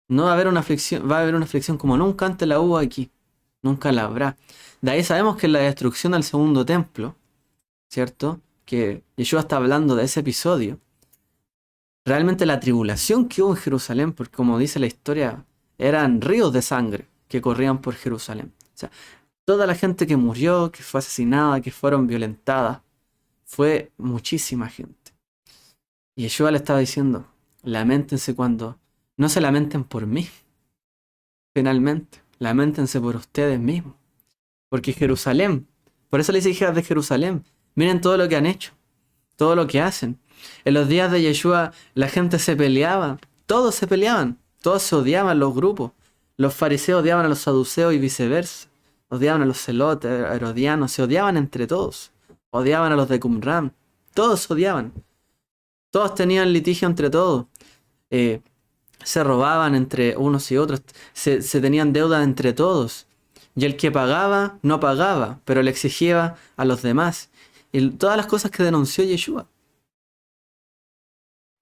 No va a haber una aflicción, va a haber una aflicción como nunca antes la hubo aquí. Nunca la habrá. De ahí sabemos que la destrucción del segundo templo, ¿cierto? Que Yeshua está hablando de ese episodio. Realmente la tribulación que hubo en Jerusalén, porque como dice la historia, eran ríos de sangre que corrían por Jerusalén. O sea, toda la gente que murió, que fue asesinada, que fueron violentadas, fue muchísima gente. Y Yeshua le estaba diciendo, lamentense cuando no se lamenten por mí. Finalmente, lamentense por ustedes mismos. Porque Jerusalén, por eso le dice hijas de Jerusalén, miren todo lo que han hecho, todo lo que hacen. En los días de Yeshua la gente se peleaba, todos se peleaban, todos se odiaban los grupos. Los fariseos odiaban a los saduceos y viceversa. Odiaban a los celotes, a herodianos, se odiaban entre todos. Odiaban a los de Qumran, todos se odiaban. Todos tenían litigio entre todos. Se robaban entre unos y otros, se tenían deuda entre todos. Y el que pagaba, no pagaba, pero le exigía a los demás. Y todas las cosas que denunció Yeshua.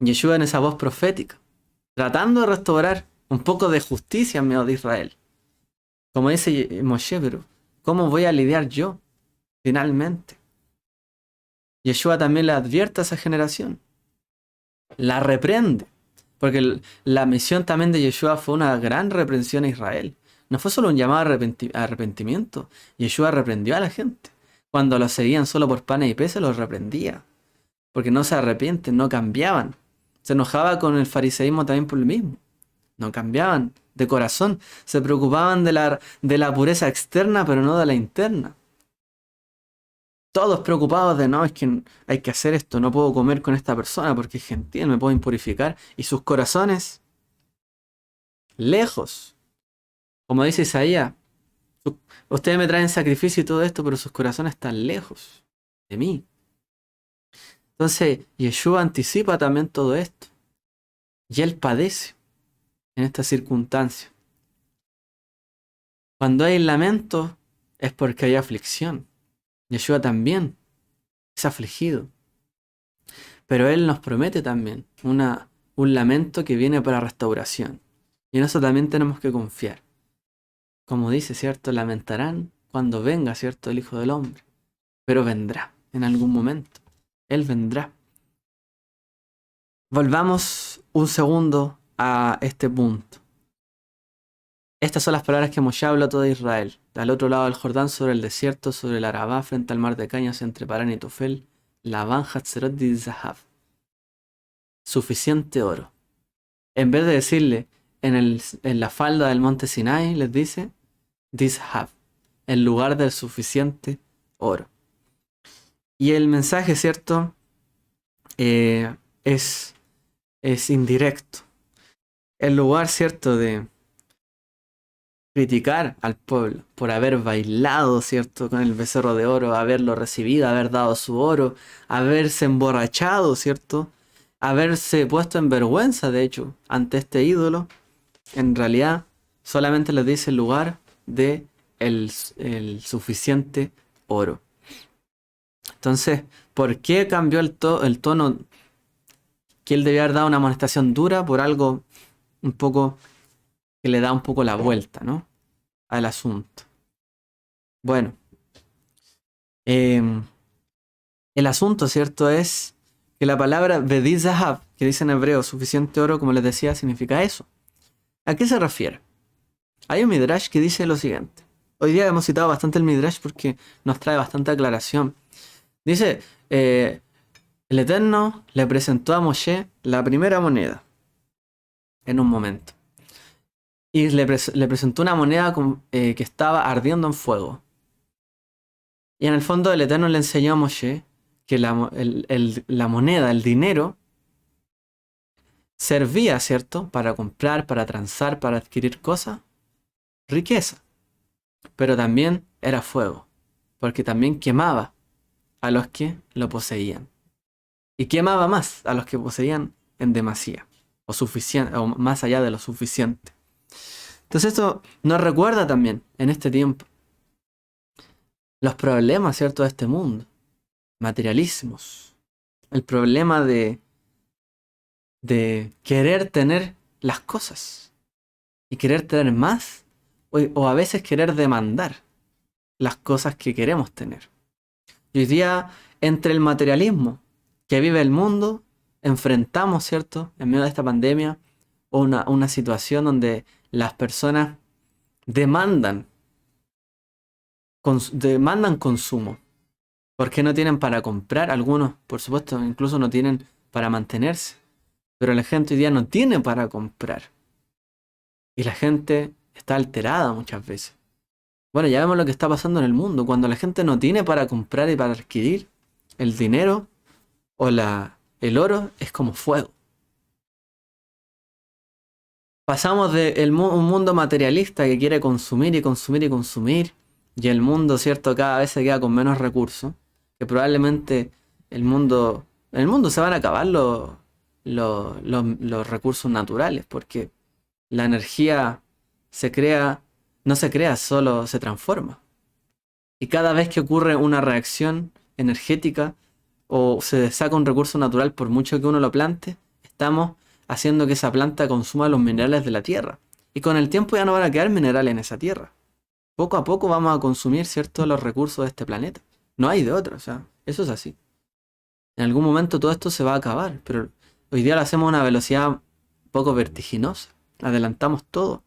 Yeshua en esa voz profética, tratando de restaurar un poco de justicia en medio de Israel. Como dice Moshe, pero ¿cómo voy a lidiar yo finalmente? Yeshua también le advierte a esa generación, la reprende, porque la misión también de Yeshua fue una gran reprensión a Israel. No fue solo un llamado a arrepentimiento, Yeshua reprendió a la gente. Cuando los seguían solo por panes y peces, los reprendía, porque no se arrepienten, no cambiaban. Se enojaba con el fariseísmo también por lo mismo. No cambiaban de corazón, se preocupaban de la pureza externa, pero no de la interna. Todos preocupados de no, es que hay que hacer esto, no puedo comer con esta persona porque es gentil, me puedo impurificar. Y sus corazones, lejos. Como dice Isaías, ustedes me traen sacrificio y todo esto, pero sus corazones están lejos de mí. Entonces, Yeshua anticipa también todo esto. Y él padece en esta circunstancia. Cuando hay lamento, es porque hay aflicción. Yeshua también es afligido. Pero él nos promete también un lamento que viene para restauración. Y en eso también tenemos que confiar. Como dice, ¿cierto? Lamentarán cuando venga, ¿cierto? El Hijo del Hombre. Pero vendrá en algún momento. Él vendrá. Volvamos un segundo a este punto. Estas son las palabras que Moshe habló a todo Israel, al otro lado del Jordán, sobre el desierto, sobre el Arabá, frente al mar de cañas entre Parán y Tofel, Labán, Hatzerot y Zahab. Suficiente oro. En vez de decirle en la falda del monte Sinai, les dice Dizhab, en lugar del suficiente oro. Y el mensaje, ¿cierto? Es indirecto. En lugar, ¿cierto? De criticar al pueblo por haber bailado, ¿cierto? Con el becerro de oro, haberlo recibido, haber dado su oro, haberse emborrachado, ¿cierto? Haberse puesto en vergüenza, de hecho, ante este ídolo. En realidad, solamente les dice el lugar de el suficiente oro. Entonces, ¿por qué cambió el tono? Que él debía haber dado una amonestación dura por algo un poco que le da un poco la vuelta, ¿no? Al asunto. Bueno, el asunto, ¿cierto? Es que la palabra Bedí Zahab, que dice en hebreo suficiente oro, como les decía, significa eso. ¿A qué se refiere? Hay un Midrash que dice lo siguiente. Hoy día hemos citado bastante el Midrash porque nos trae bastante aclaración. Dice, el Eterno le presentó a Moshe la primera moneda en un momento. Y le presentó una moneda que estaba ardiendo en fuego. Y en el fondo el Eterno le enseñó a Moshe que la moneda, el dinero, servía, ¿cierto? Para comprar, para transar, para adquirir cosas, riqueza. Pero también era fuego, porque también quemaba a los que lo poseían. Y quemaba más a los que poseían en demasía, o suficiente, o más allá de lo suficiente. Entonces esto nos recuerda también, en este tiempo, los problemas, ¿cierto?, de este mundo. Materialismos. El problema de querer tener las cosas. Y querer tener más. O a veces querer demandar las cosas que queremos tener. Y hoy día, entre el materialismo que vive el mundo, enfrentamos, ¿cierto?, en medio de esta pandemia, una situación donde las personas demandan consumo. Porque no tienen para comprar. Algunos, por supuesto, incluso no tienen para mantenerse. Pero la gente hoy día no tiene para comprar. Y la gente está alterada muchas veces. Bueno, ya vemos lo que está pasando en el mundo. Cuando la gente no tiene para comprar y para adquirir, el dinero o el oro es como fuego. Pasamos de un mundo materialista que quiere consumir y consumir y consumir, y el mundo, ¿cierto?, cada vez se queda con menos recursos, que probablemente en el mundo se van a acabar los recursos naturales, porque la energía no se crea, solo se transforma. Y cada vez que ocurre una reacción energética o se saca un recurso natural, por mucho que uno lo plante, estamos haciendo que esa planta consuma los minerales de la tierra. Y con el tiempo ya no van a quedar minerales en esa tierra. poco a poco vamos a consumir, ¿cierto?, los recursos de este planeta. No hay de otra, o sea, eso es así. En algún momento todo esto se va a acabar, pero hoy día lo hacemos a una velocidad un poco vertiginosa. Adelantamos todo.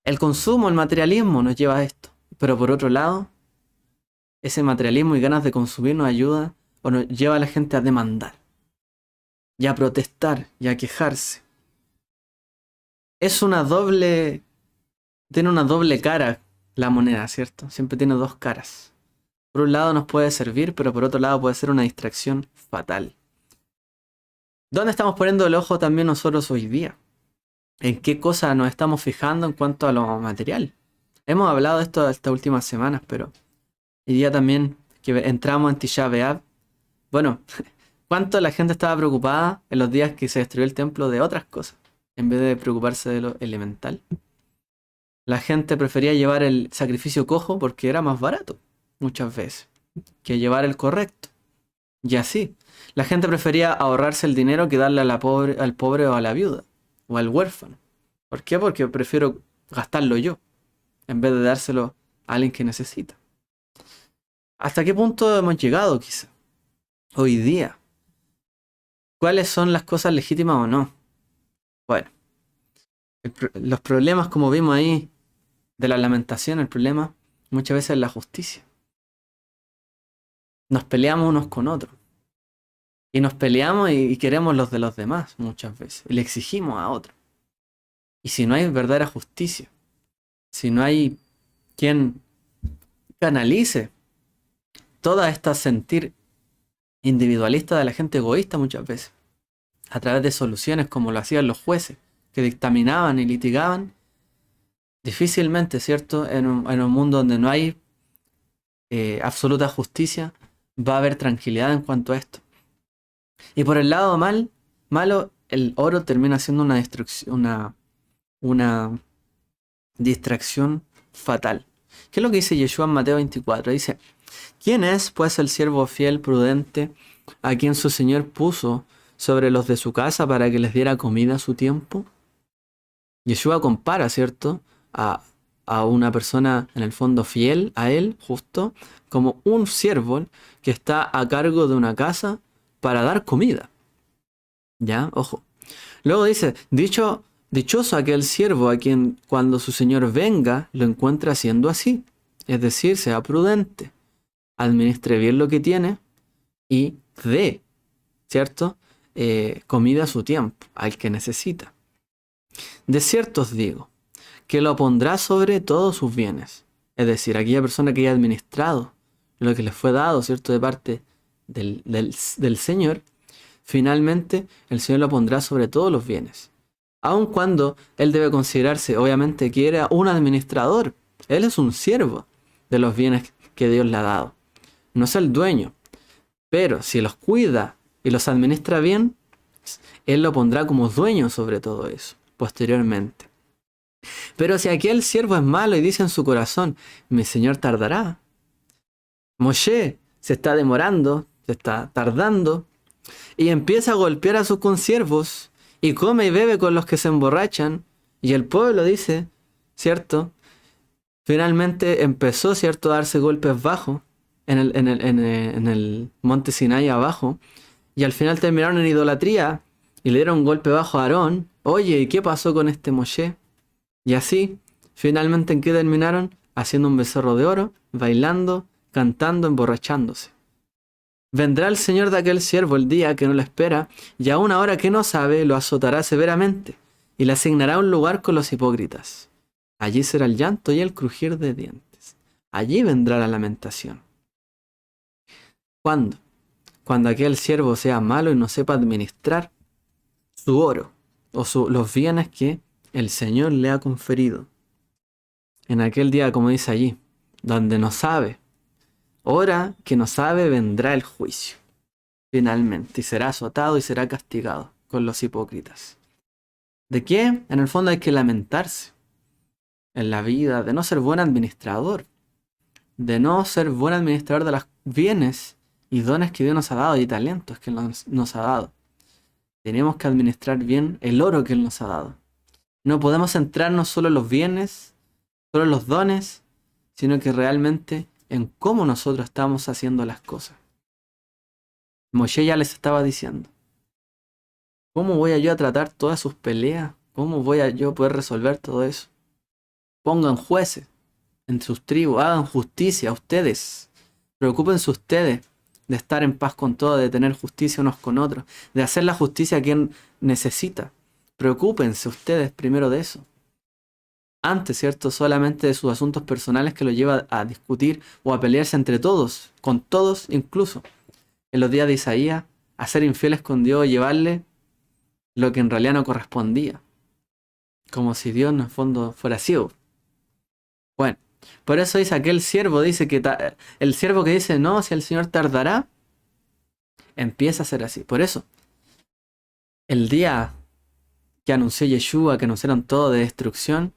El consumo, el materialismo nos lleva a esto. Pero por otro lado, ese materialismo y ganas de consumir nos ayuda o nos lleva a la gente a demandar, y a protestar, y a quejarse. Es una doble... Tiene una doble cara la moneda, ¿cierto? Siempre tiene dos caras. Por un lado nos puede servir, pero por otro lado puede ser una distracción fatal. ¿Dónde estamos poniendo el ojo también nosotros hoy día? ¿En qué cosa nos estamos fijando en cuanto a lo material? Hemos hablado de esto estas últimas semanas, pero hoy día también que entramos en Tisha B'Av. Bueno, ¿cuánto la gente estaba preocupada en los días que se destruyó el templo de otras cosas, en vez de preocuparse de lo elemental? La gente prefería llevar el sacrificio cojo porque era más barato, muchas veces, que llevar el correcto. Y así, la gente prefería ahorrarse el dinero que darle a al pobre o a la viuda, o al huérfano. ¿Por qué? Porque prefiero gastarlo yo, en vez de dárselo a alguien que necesita. ¿Hasta qué punto hemos llegado, quizá? Hoy día. ¿Cuáles son las cosas legítimas o no? Bueno, los problemas, como vimos ahí, de la lamentación, el problema muchas veces es la justicia. Nos peleamos unos con otros. Y nos peleamos y queremos los de los demás muchas veces. Y le exigimos a otros. Y si no hay verdadera justicia, si no hay quien canalice toda esta sentir individualista de la gente egoísta muchas veces, a través de soluciones como lo hacían los jueces, que dictaminaban y litigaban, difícilmente, ¿cierto?, en un mundo donde no hay absoluta justicia, va a haber tranquilidad en cuanto a esto. Y por el lado malo, el oro termina siendo una distracción fatal. ¿Qué es lo que dice Yeshua en Mateo 24? Dice: ¿quién es, pues, el siervo fiel, prudente, a quien su señor puso sobre los de su casa para que les diera comida a su tiempo? Yeshua compara, ¿cierto?, a una persona en el fondo fiel a él, justo, como un siervo que está a cargo de una casa para dar comida. ¿Ya? Ojo. Luego dice: dichoso aquel siervo a quien cuando su señor venga lo encuentre haciendo así. Es decir, sea prudente, administre bien lo que tiene y dé, ¿cierto?, comida a su tiempo, al que necesita. De cierto os digo, que lo pondrá sobre todos sus bienes. Es decir, aquella persona que haya administrado lo que le fue dado, ¿cierto?, de parte del Señor, finalmente el Señor lo pondrá sobre todos los bienes. Aun cuando él debe considerarse, obviamente, que era un administrador. Él es un siervo de los bienes que Dios le ha dado. No es el dueño. Pero si los cuida y los administra bien, él lo pondrá como dueño sobre todo eso, posteriormente. Pero si aquel siervo es malo y dice en su corazón: mi señor tardará, Moshe se está demorando, se está tardando, y empieza a golpear a sus consiervos y come y bebe con los que se emborrachan, y el pueblo dice, ¿cierto?, finalmente empezó, ¿cierto?, a darse golpes bajos en el monte Sinai abajo, y al final terminaron en idolatría y le dieron un golpe bajo a Aarón. Oye, ¿y qué pasó con este Moshe? Y así, finalmente, ¿en qué terminaron? Haciendo un becerro de oro, bailando, cantando, emborrachándose. Vendrá el Señor de aquel siervo el día que no lo espera, y a una hora que no sabe, lo azotará severamente, y le asignará un lugar con los hipócritas. Allí será el llanto y el crujir de dientes. Allí vendrá la lamentación. ¿Cuándo? Cuando aquel siervo sea malo y no sepa administrar su oro, o los bienes que el Señor le ha conferido. En aquel día, como dice allí, donde no sabe, hora que no sabe, vendrá el juicio, finalmente, y será azotado y será castigado con los hipócritas. ¿De qué? En el fondo hay que lamentarse en la vida de no ser buen administrador, de no ser buen administrador de los bienes y dones que Dios nos ha dado y talentos que nos ha dado. Tenemos que administrar bien el oro que Él nos ha dado. No podemos centrarnos solo en los bienes solo en los dones, sino que realmente en cómo nosotros estamos haciendo las cosas. Moshe ya les estaba diciendo, ¿cómo voy a yo a tratar todas sus peleas? ¿Cómo voy a yo poder resolver todo eso? Pongan jueces en sus tribus, hagan justicia a ustedes. Preocúpense ustedes de estar en paz con todo, de tener justicia unos con otros, de hacer la justicia a quien necesita. Preocúpense ustedes primero de eso. Antes, ¿cierto? Solamente de sus asuntos personales que lo lleva a discutir o a pelearse entre todos, con todos incluso. En los días de Isaías, a ser infieles con Dios, llevarle lo que en realidad no correspondía. Como si Dios en el fondo fuera ciego. Bueno, por eso dice aquel siervo, dice que el siervo que dice, no, si el Señor tardará, empieza a ser así. Por eso, el día que anunció Yeshua, que anunciaron todo de destrucción,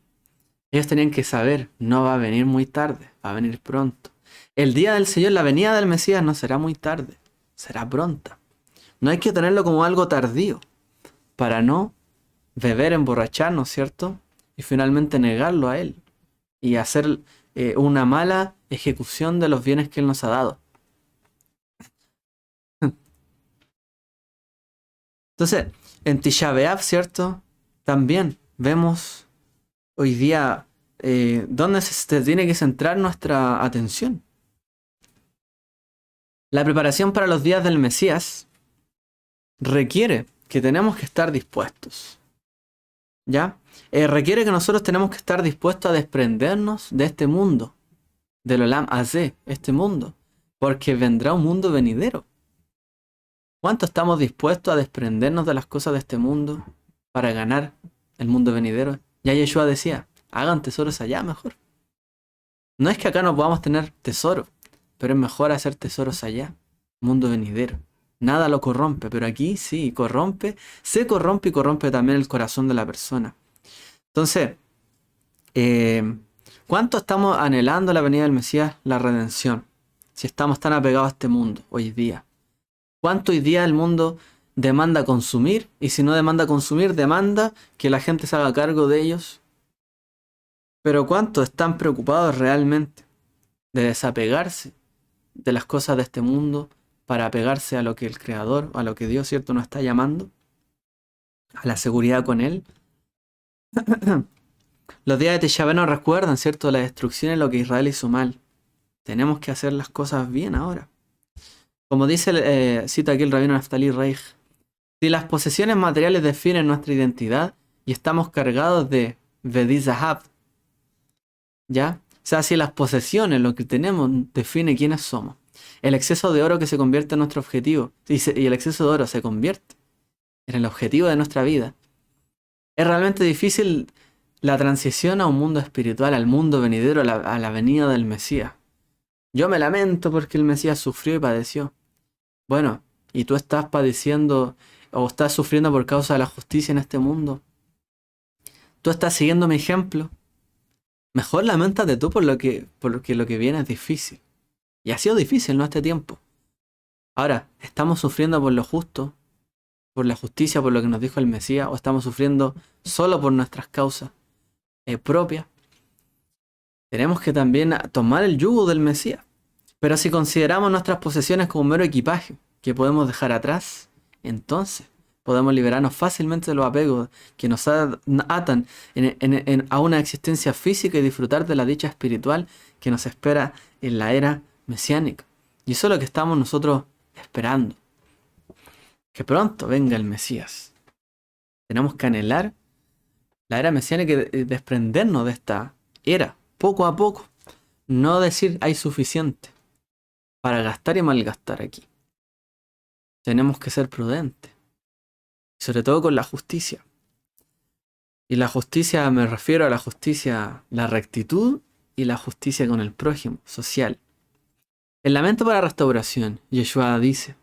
ellos tenían que saber, no va a venir muy tarde, va a venir pronto. El día del Señor, la venida del Mesías no será muy tarde, será pronta. No hay que tenerlo como algo tardío, para no beber, emborracharnos, ¿cierto? Y finalmente negarlo a Él. Y hacer una mala ejecución de los bienes que Él nos ha dado. Entonces, en Tisha B'Av, ¿cierto? También vemos hoy día dónde se tiene que centrar nuestra atención. La preparación para los días del Mesías requiere que tenemos que estar dispuestos. ¿Ya? Requiere que nosotros tenemos que estar dispuestos a desprendernos de este mundo, del Olam Hazé, este mundo, porque vendrá un mundo venidero. ¿Cuánto estamos dispuestos a desprendernos de las cosas de este mundo para ganar el mundo venidero? Ya Yeshua decía, hagan tesoros allá mejor. No es que acá no podamos tener tesoro, pero es mejor hacer tesoros allá, mundo venidero. Nada lo corrompe, pero aquí sí, corrompe, se corrompe y corrompe también el corazón de la persona. Entonces, ¿cuánto estamos anhelando la venida del Mesías, la redención? Si estamos tan apegados a este mundo hoy día. ¿Cuánto hoy día el mundo demanda consumir? Y si no demanda consumir, demanda que la gente se haga cargo de ellos. Pero ¿cuánto están preocupados realmente de desapegarse de las cosas de este mundo para apegarse a lo que el Creador, a lo que Dios, ¿cierto?, nos está llamando? A la seguridad con Él. Los días de Tisha B'Av nos recuerdan, ¿cierto?, la destrucción en lo que Israel hizo mal. Tenemos que hacer las cosas bien ahora. Como dice, cita aquí el rabino Naftali Reich, si las posesiones materiales definen nuestra identidad y estamos cargados de Vedi Zahav, ¿ya? O sea, si las posesiones, lo que tenemos, define quiénes somos. El exceso de oro que se convierte en nuestro objetivo, y el exceso de oro se convierte en el objetivo de nuestra vida. Es realmente difícil la transición a un mundo espiritual, al mundo venidero, a la venida del Mesías. Yo me lamento porque el Mesías sufrió y padeció. Bueno, ¿y tú estás padeciendo o estás sufriendo por causa de la justicia en este mundo? ¿Tú estás siguiendo mi ejemplo? Mejor lamentate tú porque lo que viene es difícil. Y ha sido difícil, ¿no?, este tiempo. Ahora, ¿estamos sufriendo por lo justo, por la justicia, por lo que nos dijo el Mesías, o estamos sufriendo solo por nuestras causas propias? Tenemos que también tomar el yugo del Mesías. Pero si consideramos nuestras posesiones como un mero equipaje que podemos dejar atrás, entonces podemos liberarnos fácilmente de los apegos que nos atan a una existencia física y disfrutar de la dicha espiritual que nos espera en la era mesiánica. Y eso es lo que estamos nosotros esperando. Que pronto venga el Mesías. Tenemos que anhelar la era mesiánica y desprendernos de esta era, poco a poco. No decir hay suficiente para gastar y malgastar aquí. Tenemos que ser prudentes. Sobre todo con la justicia. Y la justicia, me refiero a la justicia, la rectitud y la justicia con el prójimo, social. El lamento para la restauración, Yeshua dice,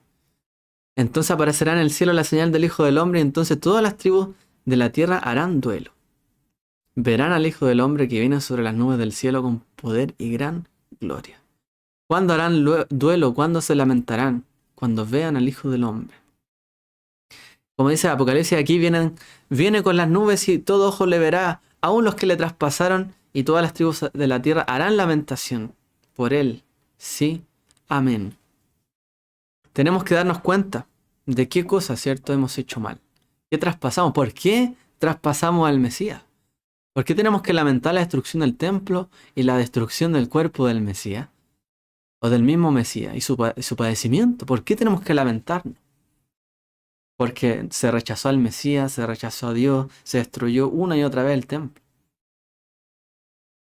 entonces aparecerá en el cielo la señal del Hijo del Hombre y entonces todas las tribus de la tierra harán duelo. Verán al Hijo del Hombre que viene sobre las nubes del cielo con poder y gran gloria. ¿Cuándo harán duelo? ¿Cuándo se lamentarán? Cuando vean al Hijo del Hombre. Como dice Apocalipsis, aquí viene con las nubes y todo ojo le verá, aun los que le traspasaron y todas las tribus de la tierra harán lamentación por él. Sí, amén. Tenemos que darnos cuenta de qué cosas, ¿cierto?, hemos hecho mal. ¿Qué traspasamos? ¿Por qué traspasamos al Mesías? ¿Por qué tenemos que lamentar la destrucción del templo y la destrucción del cuerpo del Mesías? O del mismo Mesías y su padecimiento. ¿Por qué tenemos que lamentarnos? Porque se rechazó al Mesías, se rechazó a Dios, se destruyó una y otra vez el templo.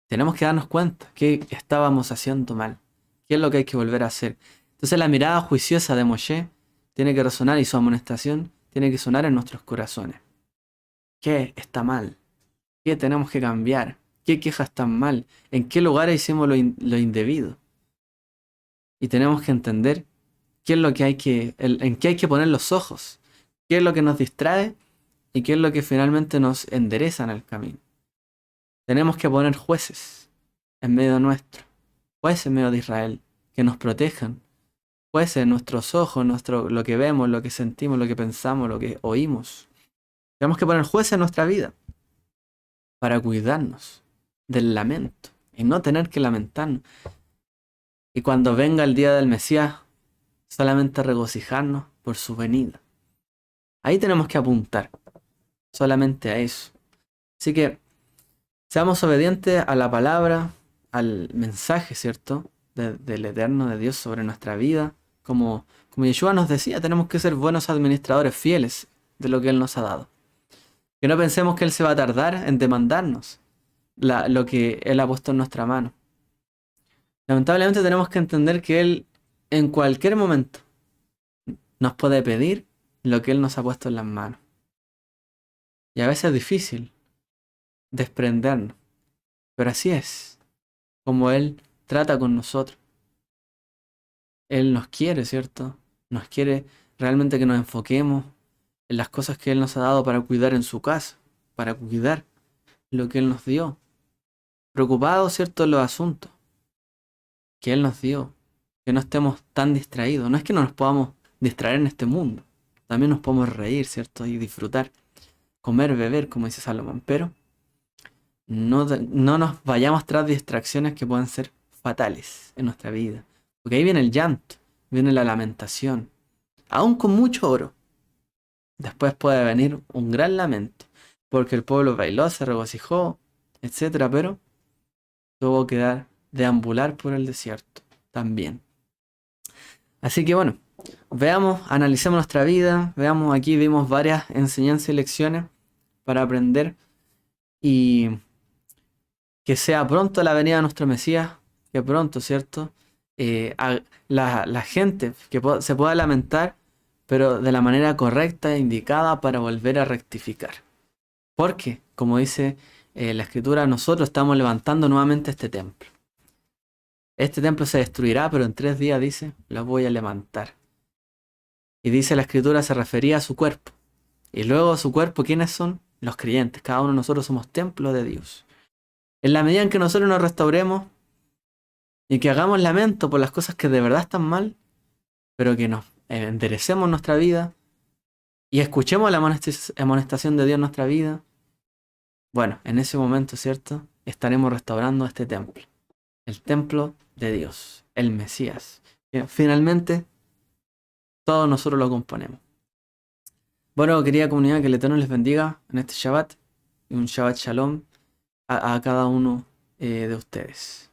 Tenemos que darnos cuenta que estábamos haciendo mal. ¿Qué es lo que hay que volver a hacer? Entonces la mirada juiciosa de Moshe tiene que resonar y su amonestación tiene que sonar en nuestros corazones. ¿Qué está mal? ¿Qué tenemos que cambiar? ¿Qué quejas están mal? ¿En qué lugares hicimos lo indebido? Y tenemos que entender qué es lo que en qué hay que poner los ojos, qué es lo que nos distrae y qué es lo que finalmente nos endereza en el camino. Tenemos que poner jueces en medio nuestro, jueces en medio de Israel, que nos protejan, jueces en nuestros ojos, lo que vemos, lo que sentimos, lo que pensamos, lo que oímos. Tenemos que poner jueces en nuestra vida para cuidarnos del lamento y no tener que lamentarnos. Y cuando venga el día del Mesías, solamente regocijarnos por su venida. Ahí tenemos que apuntar, solamente a eso. Así que seamos obedientes a la palabra, al mensaje, ¿cierto?, del Eterno, de Dios sobre nuestra vida. Como Yeshua nos decía, tenemos que ser buenos administradores fieles de lo que Él nos ha dado. Que no pensemos que Él se va a tardar en demandarnos lo que Él ha puesto en nuestra mano. Lamentablemente tenemos que entender que Él en cualquier momento nos puede pedir lo que Él nos ha puesto en las manos. Y a veces es difícil desprendernos. Pero así es como Él trata con nosotros. Él nos quiere, ¿cierto? Nos quiere realmente que nos enfoquemos en las cosas que Él nos ha dado para cuidar en su casa, para cuidar lo que Él nos dio. Preocupados, ¿cierto?, en los asuntos que Él nos dio. Que no estemos tan distraídos. No es que no nos podamos distraer en este mundo. También nos podemos reír, ¿cierto? Y disfrutar. Comer, beber, como dice Salomón. Pero no nos vayamos tras distracciones que pueden ser fatales en nuestra vida. Porque ahí viene el llanto, viene la lamentación. Aún con mucho oro. Después puede venir un gran lamento. Porque el pueblo bailó, se regocijó, etc. Pero tuvo que deambular por el desierto también. Así que bueno, veamos, analicemos nuestra vida. Veamos, aquí vimos varias enseñanzas y lecciones para aprender. Y que sea pronto la venida de nuestro Mesías. Que pronto, ¿cierto? La gente se pueda lamentar, pero de la manera correcta e indicada para volver a rectificar. Porque, como dice la Escritura, nosotros estamos levantando nuevamente este templo. Este templo se destruirá, pero en 3 días, dice, lo voy a levantar. Y dice la Escritura, se refería a su cuerpo. Y luego su cuerpo, ¿quiénes son? Los creyentes. Cada uno de nosotros somos templo de Dios. En la medida en que nosotros nos restauremos y que hagamos lamento por las cosas que de verdad están mal, pero que nos enderecemos nuestra vida y escuchemos la amonestación de Dios en nuestra vida, bueno, en ese momento, ¿cierto?, estaremos restaurando este templo. El templo de Dios, el Mesías. Que finalmente, todos nosotros lo componemos. Bueno, querida comunidad, que el Eterno les bendiga en este Shabbat y un Shabbat Shalom a cada uno de ustedes.